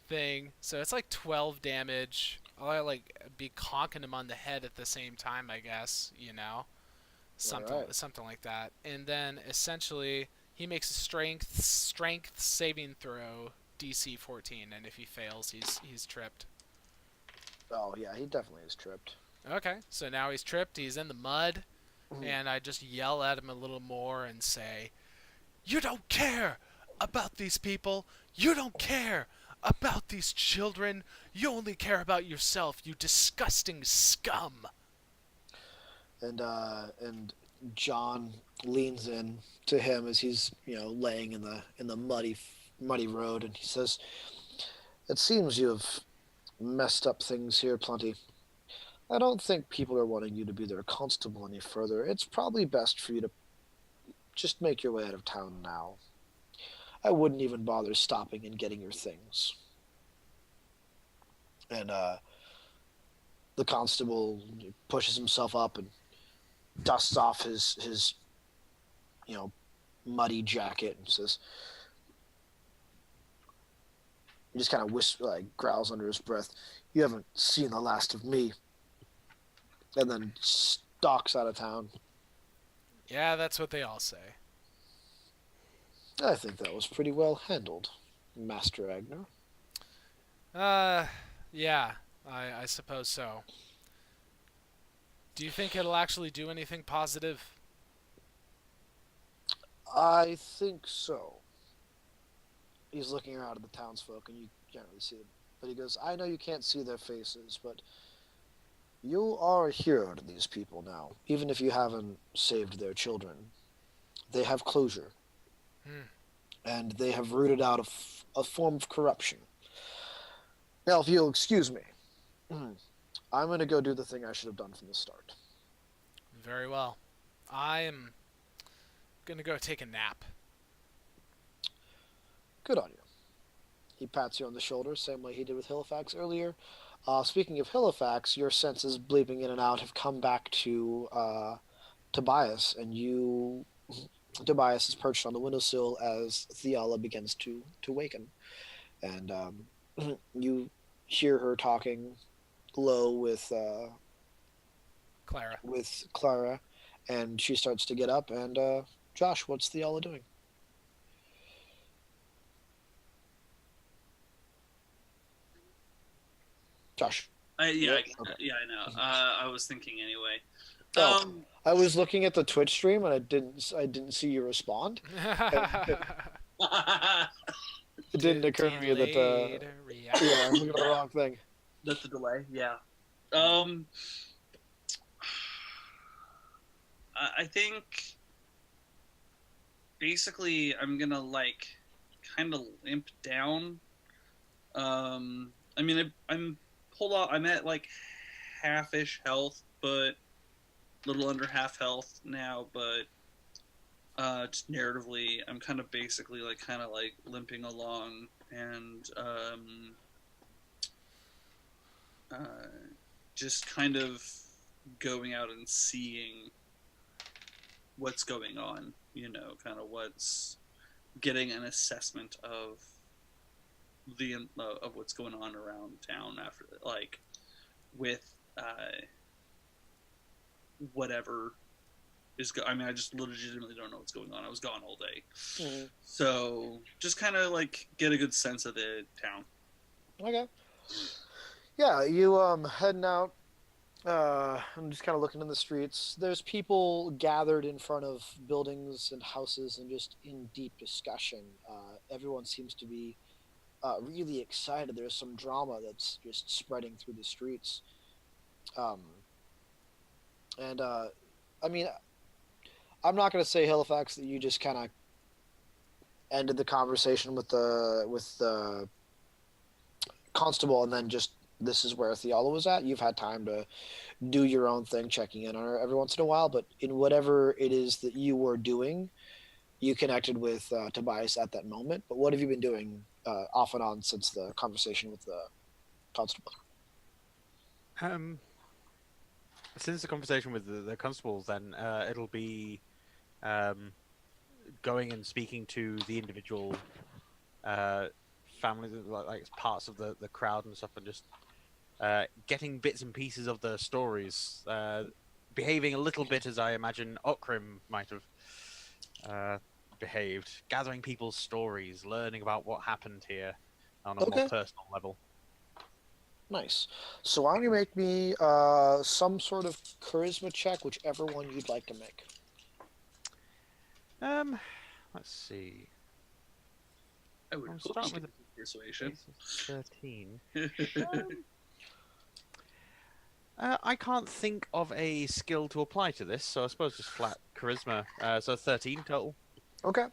thing. So it's like 12 damage. I'll like be conking him on the head at the same time, I guess, All something right. something like that. And then essentially he makes a strength saving throw DC 14, and if he fails, he's tripped. Oh yeah, he definitely is tripped. Okay, so now he's tripped. He's in the mud, Mhm. and I just yell at him a little more and say, "You don't care about these people. You don't care about these children. You only care about yourself, you disgusting scum." And John leans in to him as he's laying in the muddy road, and he says, "It seems you have messed up things here plenty. I don't think people are wanting you to be their constable any further. It's probably best for you to just make your way out of town now. I wouldn't even bother stopping and getting your things." And the constable pushes himself up and dusts off his you know muddy jacket and says, he just kind of growls under his breath, "You haven't seen the last of me," and then stalks out of town. Yeah, that's what they all say. I think that was pretty well handled, Master Eigner. Uh, yeah, I suppose so. Do you think it'll actually do anything positive? I think so. He's looking around at the townsfolk, and you can't really see them. But he goes, "I know you can't see their faces, but you are a hero to these people now, even if you haven't saved their children. They have closure, Hmm. and they have rooted out a form of corruption. Now, if you'll excuse me, I'm going to go do the thing I should have done from the start." Very well. I am gonna go take a nap. "Good on you." He pats you on the shoulder, same way he did with Halifax earlier. Speaking of Halifax, your senses bleeping in and out have come back to Tobias, and Tobias is perched on the windowsill as Theala begins to waken, and you hear her talking low Clara. with Clara, and she starts to get up. And Josh, what's Theala doing? Josh. Yeah, Yep. Okay. yeah, I know. I was thinking anyway. Oh, Um, I was looking at the Twitch stream and I didn't see you respond. It didn't occur to me that Delayed yeah, I'm reaction. looking at the wrong thing. that's the delay. Yeah. Um, I think basically I'm gonna like kind of limp down. I mean I'm hold on. I'm at like half-ish health, but a little under half health now. But just narratively, I'm kind of basically like kind of like limping along and just kind of going out and seeing what's going on. Kind of what's getting an assessment of of what's going on around town after like with whatever I mean, I just legitimately don't know what's going on. I was gone all day. Mm-hmm. So just kind of like get a good sense of the town. Okay. Yeah, you heading out. I'm just kind of looking in the streets. There's people gathered in front of buildings and houses and just in deep discussion. Everyone seems to be really excited. There's some drama that's just spreading through the streets. Um, and I mean, I'm not going to say, Halifax, that you just kind of ended the conversation with the constable, and then just this is where Theala was at. You've had time to do your own thing, checking in on her every once in a while. But in whatever it is that you were doing, you connected with Tobias at that moment. But what have you been doing off and on since the conversation with the constable? Um, since the conversation with the constables, then it'll be um, going and speaking to the individual uh, families, like parts of the crowd and stuff, and just getting bits and pieces of the stories, behaving a little bit as I imagine Okrim might have behaved, gathering people's stories, learning about what happened here on a more Okay, personal level. nice. So why don't you make me some sort of charisma check, whichever one you'd like to make. Um, let's see. I would I'll hope start you with could do persuasion. a 13. I can't think of a skill to apply to this, so I suppose just flat charisma. So 13 total. Okay.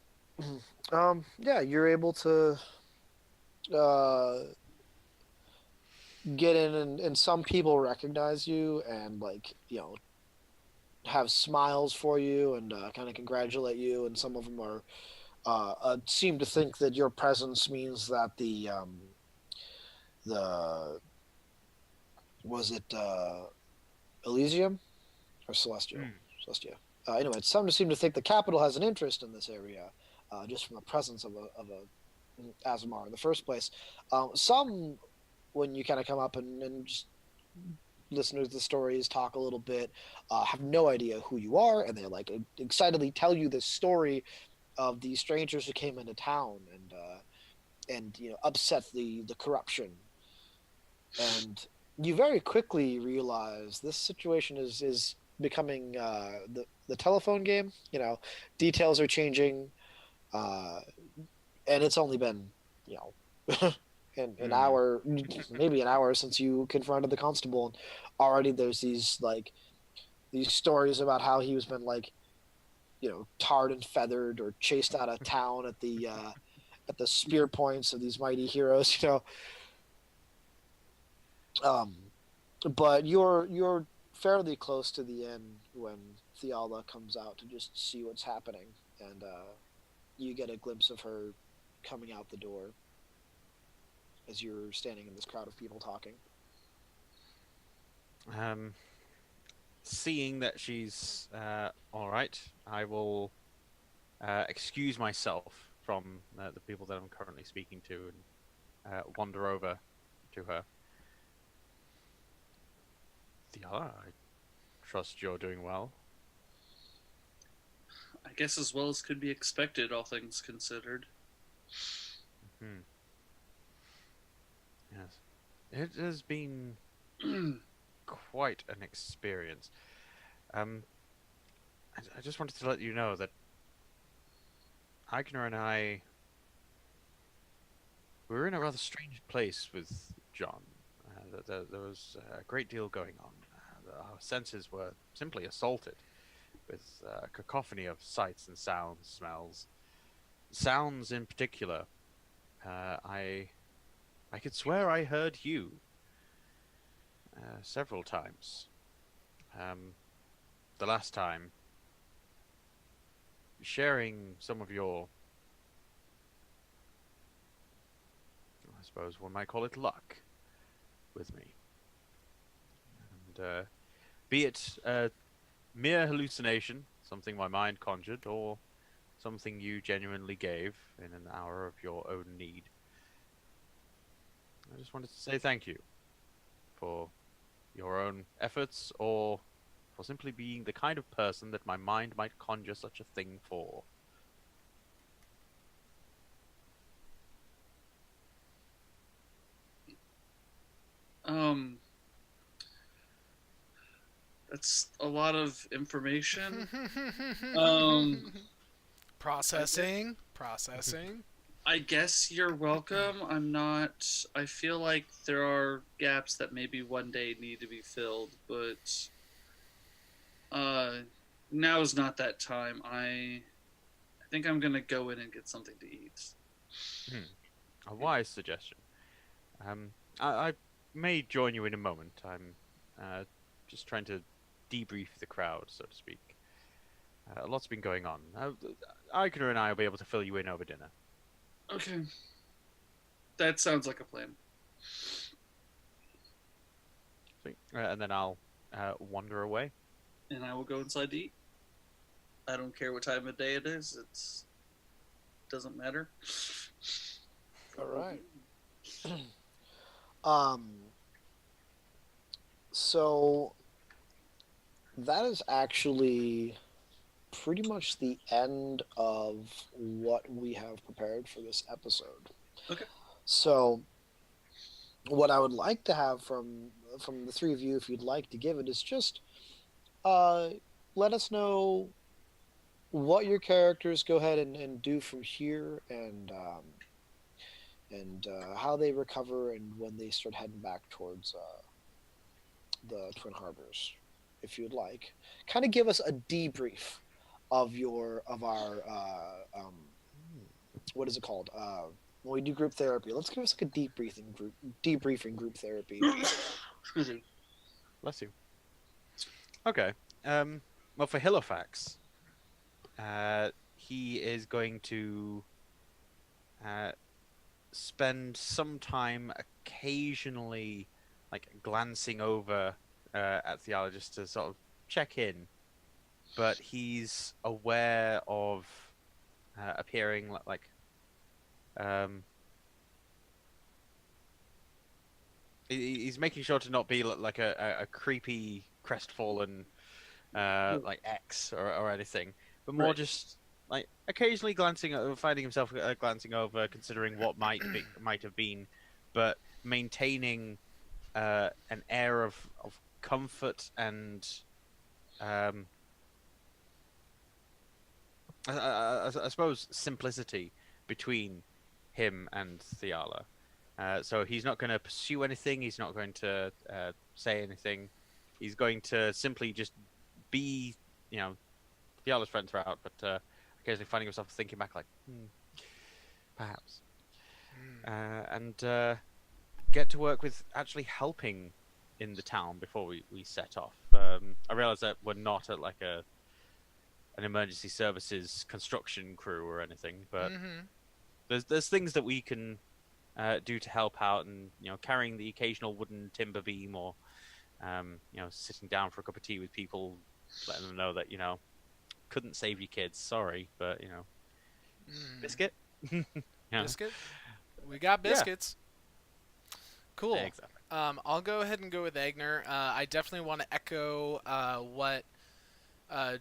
Yeah, you're able to uh, get in, and some people recognize you and, like, have smiles for you and kind of congratulate you, and some of them are seem to think that your presence means that the was it Elysium or Celestia? Hmm. Celestia. Anyway, some seem to think the capital has an interest in this area, just from the presence of a Azamar in the first place. Some, when you kind of come up and just listen to the stories, talk a little bit, have no idea who you are, and they like excitedly tell you this story of these strangers who came into town and upset the corruption. And you very quickly realize this situation is becoming the telephone game. Details are changing, uh, and it's only been you know an Hmm. hour, maybe an hour since you confronted the constable, and already there's these stories about how he was been like tarred and feathered or chased out of town at the spear points of these mighty heroes. Um, but you're fairly close to the end when Theala comes out to just see what's happening, and you get a glimpse of her coming out the door as you're standing in this crowd of people talking. Um, seeing that she's all right, I will excuse myself from the people that I'm currently speaking to and wander over to her. Theala, I trust you're doing well. I guess as well as could be expected, all things considered. Hmm. Yes. It has been quite an experience. I just wanted to let you know that Eigner and I we were in a rather strange place with John. There was a great deal going on. Our senses were simply assaulted with a cacophony of sights and sounds, smells. Sounds in particular. I could swear I heard you several times. The last time, sharing some of your, I suppose one might call it luck, with me. And be it a mere hallucination, something my mind conjured, or something you genuinely gave in an hour of your own need, I just wanted to say thank you for your own efforts, or for simply being the kind of person that my mind might conjure such a thing for. Um, that's a lot of information. Um, Processing. I guess you're welcome. I'm not. I feel like there are gaps that maybe one day need to be filled, but now is not that time. I think I'm gonna go in and get something to eat. Hmm. A wise suggestion. Um, I may join you in a moment. I'm just trying to debrief the crowd, so to speak. A lot's been going on. Eigner and I will be able to fill you in over dinner. Okay, that sounds like a plan. Sweet. and then I'll wander away. And I will go inside to eat. I don't care what time of day it is. It's doesn't matter. All right. Um. So that is actually pretty much the end of what we have prepared for this episode. Okay. So what I would like to have from the three of you, if you'd like to give it, is just let us know what your characters go ahead and do from here, and how they recover and when they start heading back towards the Twin Harbors, if you'd like. Kind of give us a debrief of our what is it called? When we do group therapy, let's give us like a debriefing group therapy. Excuse me. Bless you. Okay. Well, for Halifax, he is going to spend some time occasionally, like glancing over at Theologist to sort of check in, but he's aware of appearing like he's making sure to not be like a creepy crestfallen like X or anything, but more Right. just like occasionally finding himself glancing over, considering what might have been, but maintaining an air of comfort and I suppose simplicity between him and Theala. So he's not going to pursue anything. He's not going to say anything. He's going to simply just be, Theala's friend throughout, but occasionally finding himself thinking back like, perhaps. And get to work with actually helping in the town before we set off. I realize that we're not at like an emergency services construction crew or anything, but there's things that we can do to help out, and carrying the occasional wooden timber beam, or sitting down for a cup of tea with people, letting them know that couldn't save your kids, sorry, but biscuit. Biscuit? We got Yeah. biscuits. Cool. Exactly. I'll go ahead and go with Eigner. I definitely want to echo what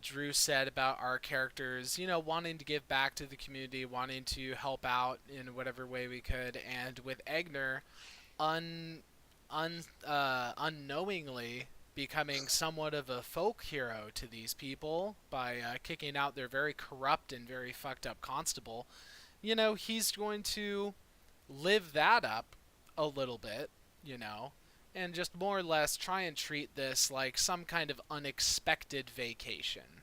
Drew said about our characters, wanting to give back to the community, wanting to help out in whatever way we could. And with Eigner, unknowingly becoming somewhat of a folk hero to these people by kicking out their very corrupt and very fucked up constable. He's going to live that up a little bit, and just more or less try and treat this like some kind of unexpected vacation,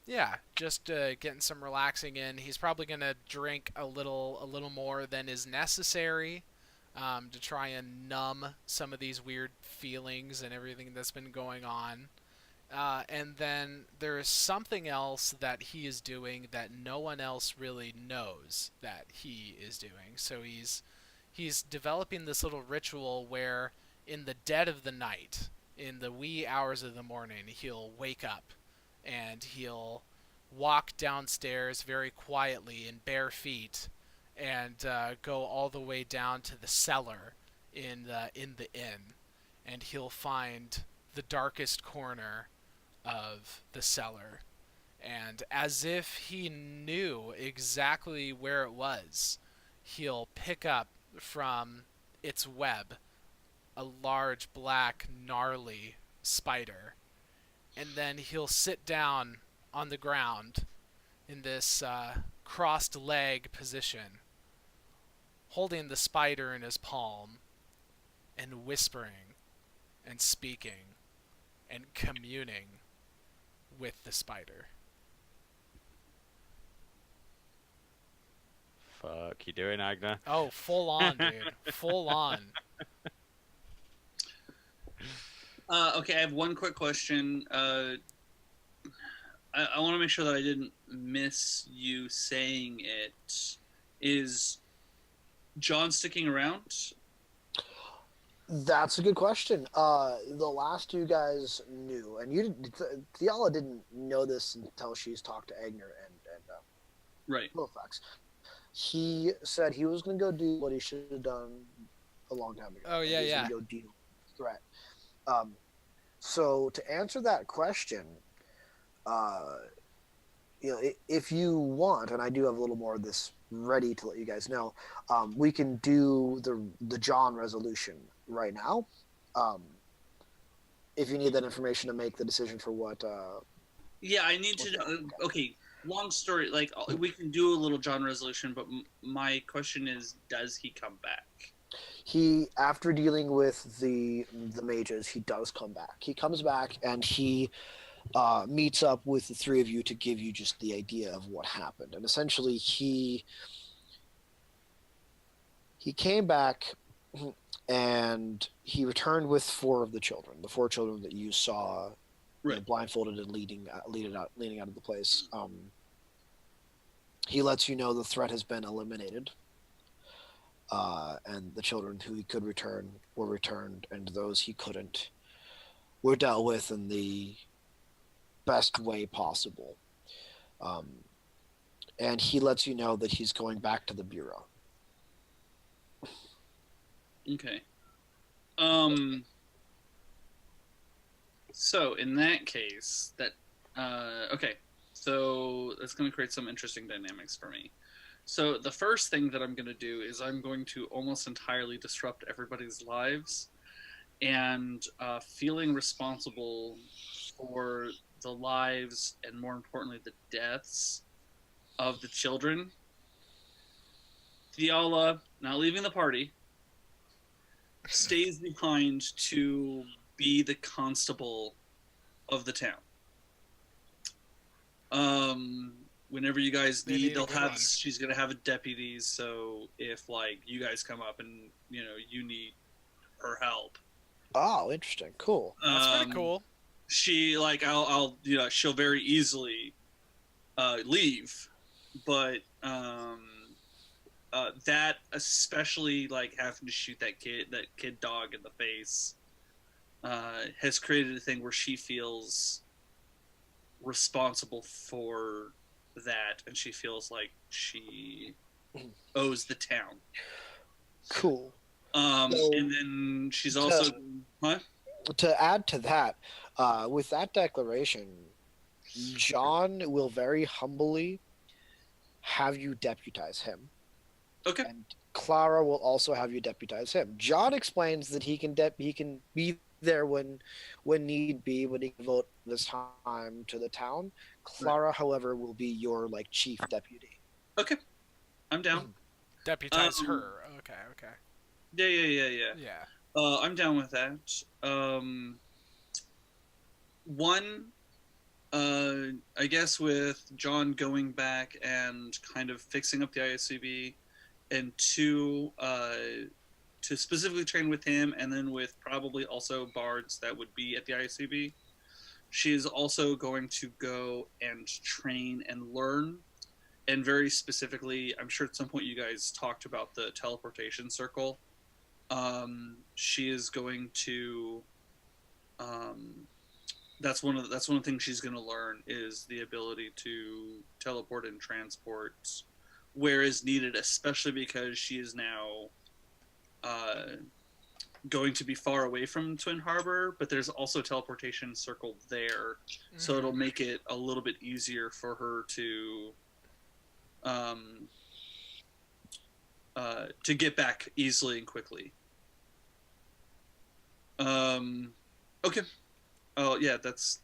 yeah, just getting some relaxing in. He's probably gonna drink a little more than is necessary to try and numb some of these weird feelings and everything that's been going on. And then there is something else that he is doing that no one else really knows that he is doing. So he's developing this little ritual where in the dead of the night, in the wee hours of the morning, he'll wake up and he'll walk downstairs very quietly in bare feet and go all the way down to the cellar in the inn, and he'll find the darkest corner of the cellar, and as if he knew exactly where it was, he'll pick up from its web a large black gnarly spider, and then he'll sit down on the ground in this crossed leg position, holding the spider in his palm and whispering and speaking and communing with the spider. Fuck you doing, Eigner? Oh, full on, dude. Full on. Okay, I have one quick question. I want to make sure that I didn't miss you saying it. Is John sticking around? That's a good question. The last two guys knew, and Theala didn't know this until she's talked to Eigner and Right. Halifax. He said he was going to go do what he should have done a long time ago. Oh and yeah, he was yeah. going to go deal with the threat. Um, so to answer that question, uh, if you want, and I do have a little more of this ready to let you guys know, we can do the John resolution right now. Um, if you need that information to make the decision for what. Yeah, I need to. Okay, long story. Like we can do a little John resolution, but my question is, does he come back? He, after dealing with the mages, he does come back. He comes back and he meets up with the three of you to give you just the idea of what happened. And essentially, he came back and he returned with four of the children, the four children that you saw, Right. blindfolded and leading out of the place. He lets you know the threat has been eliminated, and the children who he could return were returned, and those he couldn't were dealt with in the best way possible. And he lets you know that he's going back to the bureau. Okay. So in that case, okay. So that's going to create some interesting dynamics for me. So the first thing that I'm going to do is I'm going to almost entirely disrupt everybody's lives, and feeling responsible for the lives and, more importantly, the deaths of the children. Theala, not leaving the party, stays behind to be the constable of the town. Whenever you guys need, she's gonna have deputies. So if like you guys come up and you need her help. Oh, interesting. Cool. That's pretty cool. She I'll she'll very easily leave, but that, especially like having to shoot that kid dog in the face, has created a thing where she feels responsible for that, and she feels like she owes the town. Cool. And then she's also to add to that, with that declaration, John will very humbly have you deputize him. Okay. And Clara will also have you deputize him. John explains that he can be there when need be, when he can vote this time to the town. Clara, right, however, will be your chief deputy. Okay, I'm down. Deputize her. Okay. Yeah. I'm down with that. I guess with John going back and kind of fixing up the ISCB, and two, to specifically train with him, and then with probably also bards that would be at the ISCB. She is also going to go and train and learn, and very specifically, I'm sure at some point you guys talked about the teleportation circle. She is going to. That's one of the things she's going to learn, is the ability to teleport and transport where is needed, especially because she is now going to be far away from Twin Harbor, but there's also a teleportation circle there, so it'll make it a little bit easier for her to get back easily and quickly. Okay. Oh yeah, that's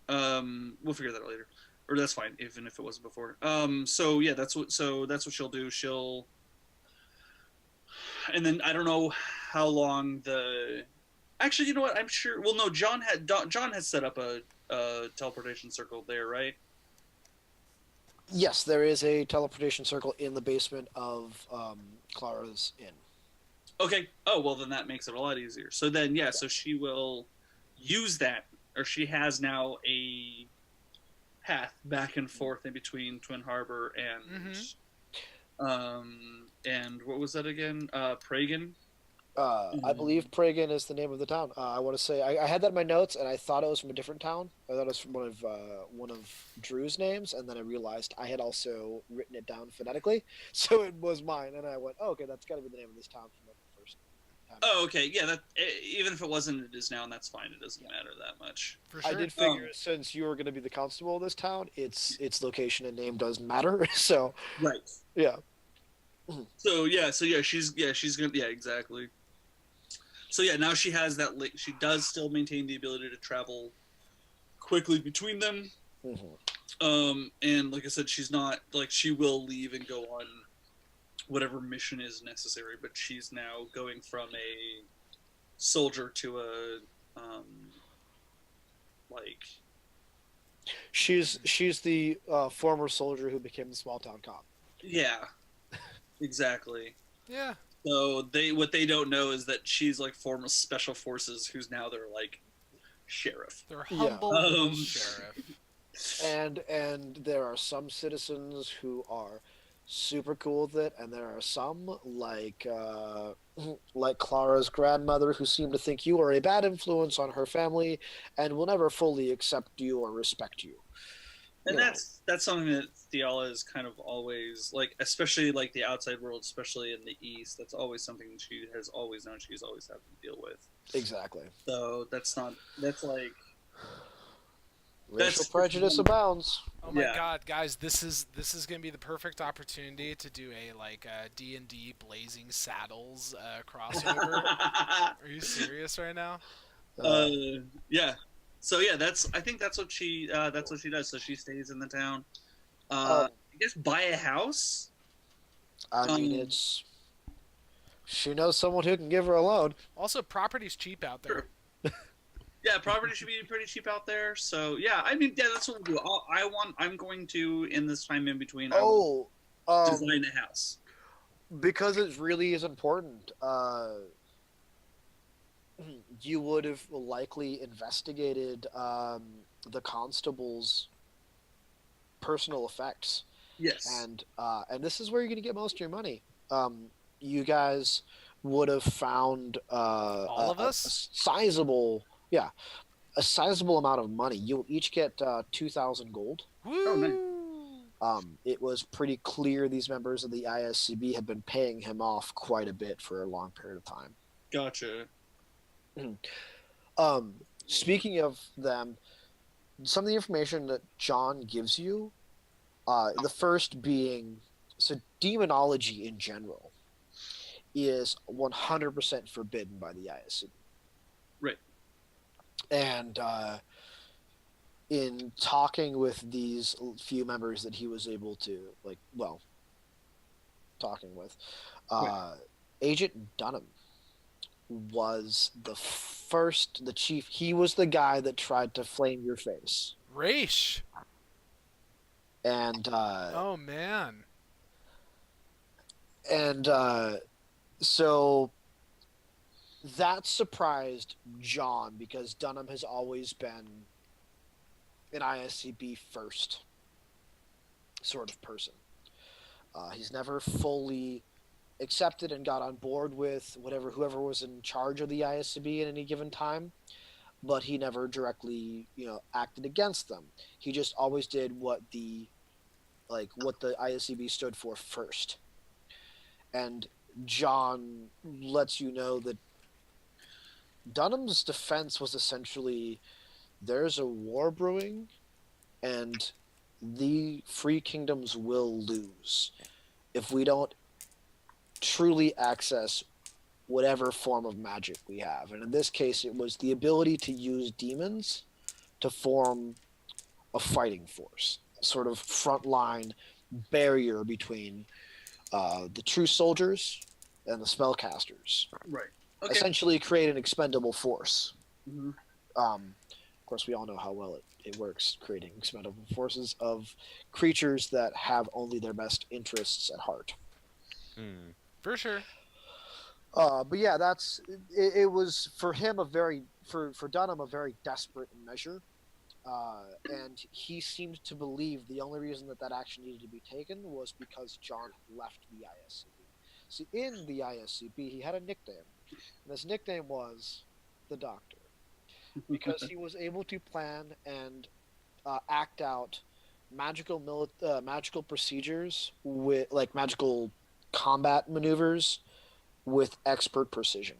we'll figure that out later, or that's fine, even if it wasn't before. So yeah, that's what she'll do. And then I don't know how long actually, you know what? I'm sure. Well, no, John had set up a teleportation circle there, right? Yes, there is a teleportation circle in the basement of Clara's Inn. Okay. Oh well, then that makes it a lot easier. So then, yeah. So she will use that, or she has now a path back and forth in between Twin Harbor and what was that again? Pragan. I believe Pragan is the name of the town. I want to say I had that in my notes, and I thought it was from a different town. I thought it was from one of Drew's names, and then I realized I had also written it down phonetically, so it was mine. And I went, "Oh, okay, that's got to be the name of this town from like the first time." Oh, okay. Yeah, even if it wasn't, it is now, and that's fine. It doesn't matter that much. For sure. I did figure since you were going to be the constable of this town, its location and name does matter. So Right. yeah. So she's gonna exactly. So yeah, now she has that. She does still maintain the ability to travel quickly between them. And like I said, she's not like she will leave and go on whatever mission is necessary. But she's now going from a soldier to a like. She's the former soldier who became the small town cop. Yeah, exactly. Yeah. So what they don't know is that she's like former special forces, who's now their like sheriff. They're humble little sheriff. And there are some citizens who are super cool with it, and there are some like Clara's grandmother who seem to think you are a bad influence on her family and will never fully accept you or respect you. And that's something that Theala is kind of always like, especially like the outside world, especially in the East. That's always something she has always known. She's always had to deal with. Exactly. So that's like racial prejudice abounds. Oh my god, guys, this is gonna be the perfect opportunity to do a like D&D Blazing Saddles crossover. Are you serious right now? Yeah. So yeah, I think that's what she does. So she stays in the town. I guess buy a house. I mean, she knows someone who can give her a loan. Also, property's cheap out there. Sure. Yeah, property should be pretty cheap out there. So yeah, I mean, yeah, that's what we'll do. I'm going to in this time in between. Design a house because it really is important. You would have likely investigated the constable's personal effects. Yes. And this is where you're going to get most of your money. You guys would have found all of us a sizable amount of money. You'll each get 2,000 gold. Woo! Oh, nice. It was pretty clear these members of the ISCB had been paying him off quite a bit for a long period of time. Gotcha. Speaking of them, some of the information that John gives you, the first being, so demonology in general is 100% forbidden by the ISCB. Right. And in talking with these few members that he was able to, talking with, right. Agent Dunham was the chief. He was the guy that tried to flame your face. Raish. And oh man. And so that surprised John because Dunham has always been an ISCB first sort of person. He's never fully accepted and got on board with whoever was in charge of the ISCB at any given time, but he never directly, acted against them. He just always did what the ISCB stood for first. And John lets you know that Dunham's defense was essentially, there's a war brewing, and the Free Kingdoms will lose if we don't truly access whatever form of magic we have. And in this case, it was the ability to use demons to form a fighting force, a sort of frontline barrier between the true soldiers and the spellcasters. Right. Okay. Essentially create an expendable force. Mm-hmm. Of course, we all know how well it works, creating expendable forces of creatures that have only their best interests at heart. For sure. But yeah, it was for him for Dunham a very desperate measure, and he seemed to believe the only reason that action needed to be taken was because John left the ISCB. See, in the ISCB, he had a nickname. And his nickname was the Doctor because he was able to plan and act out magical procedures with like magical combat maneuvers with expert precision.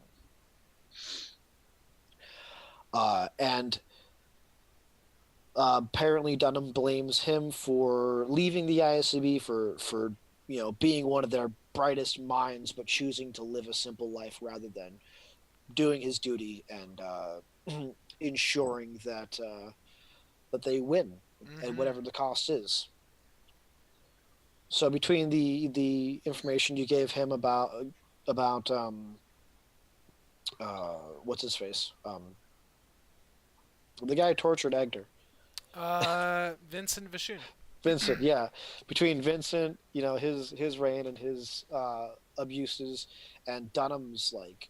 And apparently Dunham blames him for leaving the ISCB for being one of their brightest minds, but choosing to live a simple life rather than doing his duty and ensuring that they win at whatever the cost is. So between the information you gave him about what's his face, the guy who tortured Eigner, Vincent Vishun. Vincent, yeah. Between Vincent, his reign and his abuses, and Dunham's like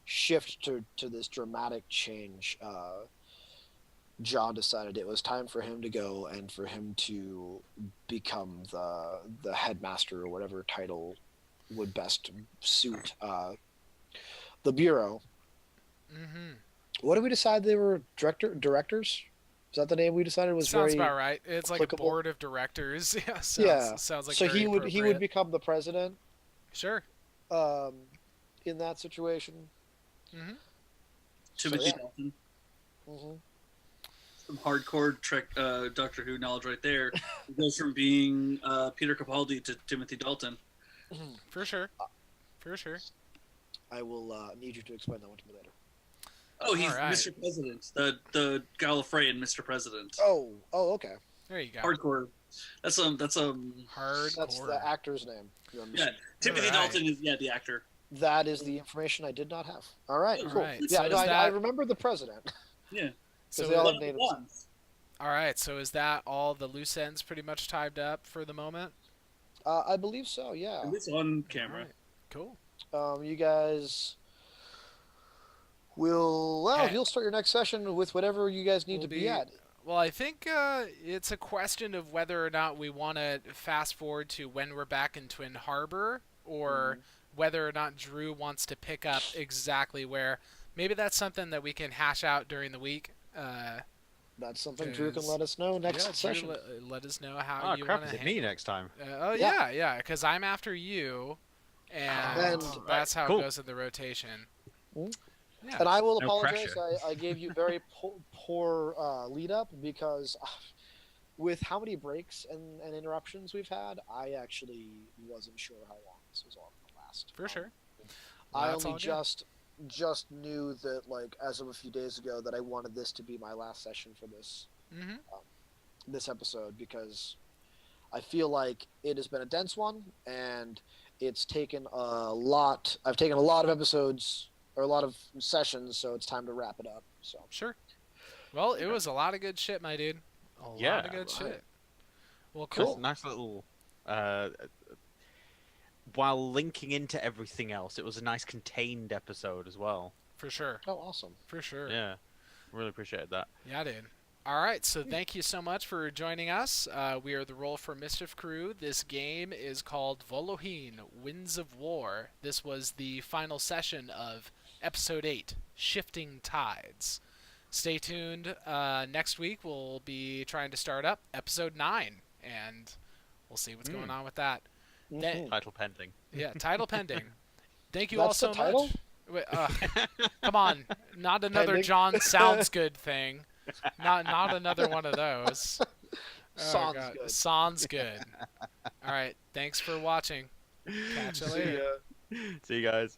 shift to this dramatic change, John decided it was time for him to go and for him to become the headmaster or whatever title would best suit the bureau. Mm-hmm. What did we decide they were directors? Is that the name we decided was Sounds very about right. It's applicable? like a board of directors. Yeah. Sounds like so very he would appropriate. become the president. Sure. In that situation. Mm-hmm. Timothy yeah. Dalton. Mm-hmm. Some hardcore Doctor Who knowledge right there. It goes from being Peter Capaldi to Timothy Dalton. For sure. For sure. I will need you to explain that one to me later. Oh, he's All right. Mr. President. The Gallifreyan Mr. President. Oh, okay. There you go. Hardcore. That's That's Hardcore. the actor's name. yeah. Timothy All right. Dalton is the actor. That is the information I did not have. All right, All cool. right, Yeah, so no, is I that- remember the president. Yeah. So they all is- have names. all right. So is that all the loose ends pretty much tied up for the moment? I believe so. Yeah. At least on camera. All right. Cool. You guys will. Well, Okay. you'll start your next session with whatever you guys need We'll to be be- at. Well, I think it's a question of whether or not we want to fast forward to when we're back in Twin Harbor, or whether or not Drew wants to pick up exactly where. Maybe that's something that we can hash out during the week. That's something Drew can 'cause- let us know next Yeah, session. Drew, let us know how Oh you crap! want Is to it me next time? Oh Yeah. yeah, because I'm after you, and And- that's how Cool. it goes in the rotation. Mm. Yeah. And I will No apologize. pressure. I gave you very poor lead up because with how many breaks and interruptions we've had, I actually wasn't sure how long this was all going to last. For sure. I That's only all good. just knew that, like, as of a few days ago, that I wanted this to be my last session for this Mm-hmm. this episode because I feel like it has been a dense one and it's taken a lot. I've taken a lot of episodes or a lot of sessions, so it's time to wrap it up. So Sure. Well, it was a lot of good shit, my dude. A lot Yeah, of good right. shit. Well, Just cool. a nice little. While linking into everything else, it was a nice contained episode as well. For sure. oh, awesome. For sure. Yeah, really appreciated that. Yeah, dude. All right, so thank you so much for joining us. We are the Roll for Mischief crew. This game is called Volohin, Winds of War. This was the final session of Episode 8, Shifting Tides. Stay tuned. Next week, we'll be trying to start up Episode 9, and we'll see what's going on with that. Mhm. Title pending. Yeah, title pending. Thank you That's all the so title? much. Wait, come on, not another Pending? John Sounds Good thing. Not another one of those. Sounds God. good. Sounds good. All right, thanks for watching. Catch you later. See you guys.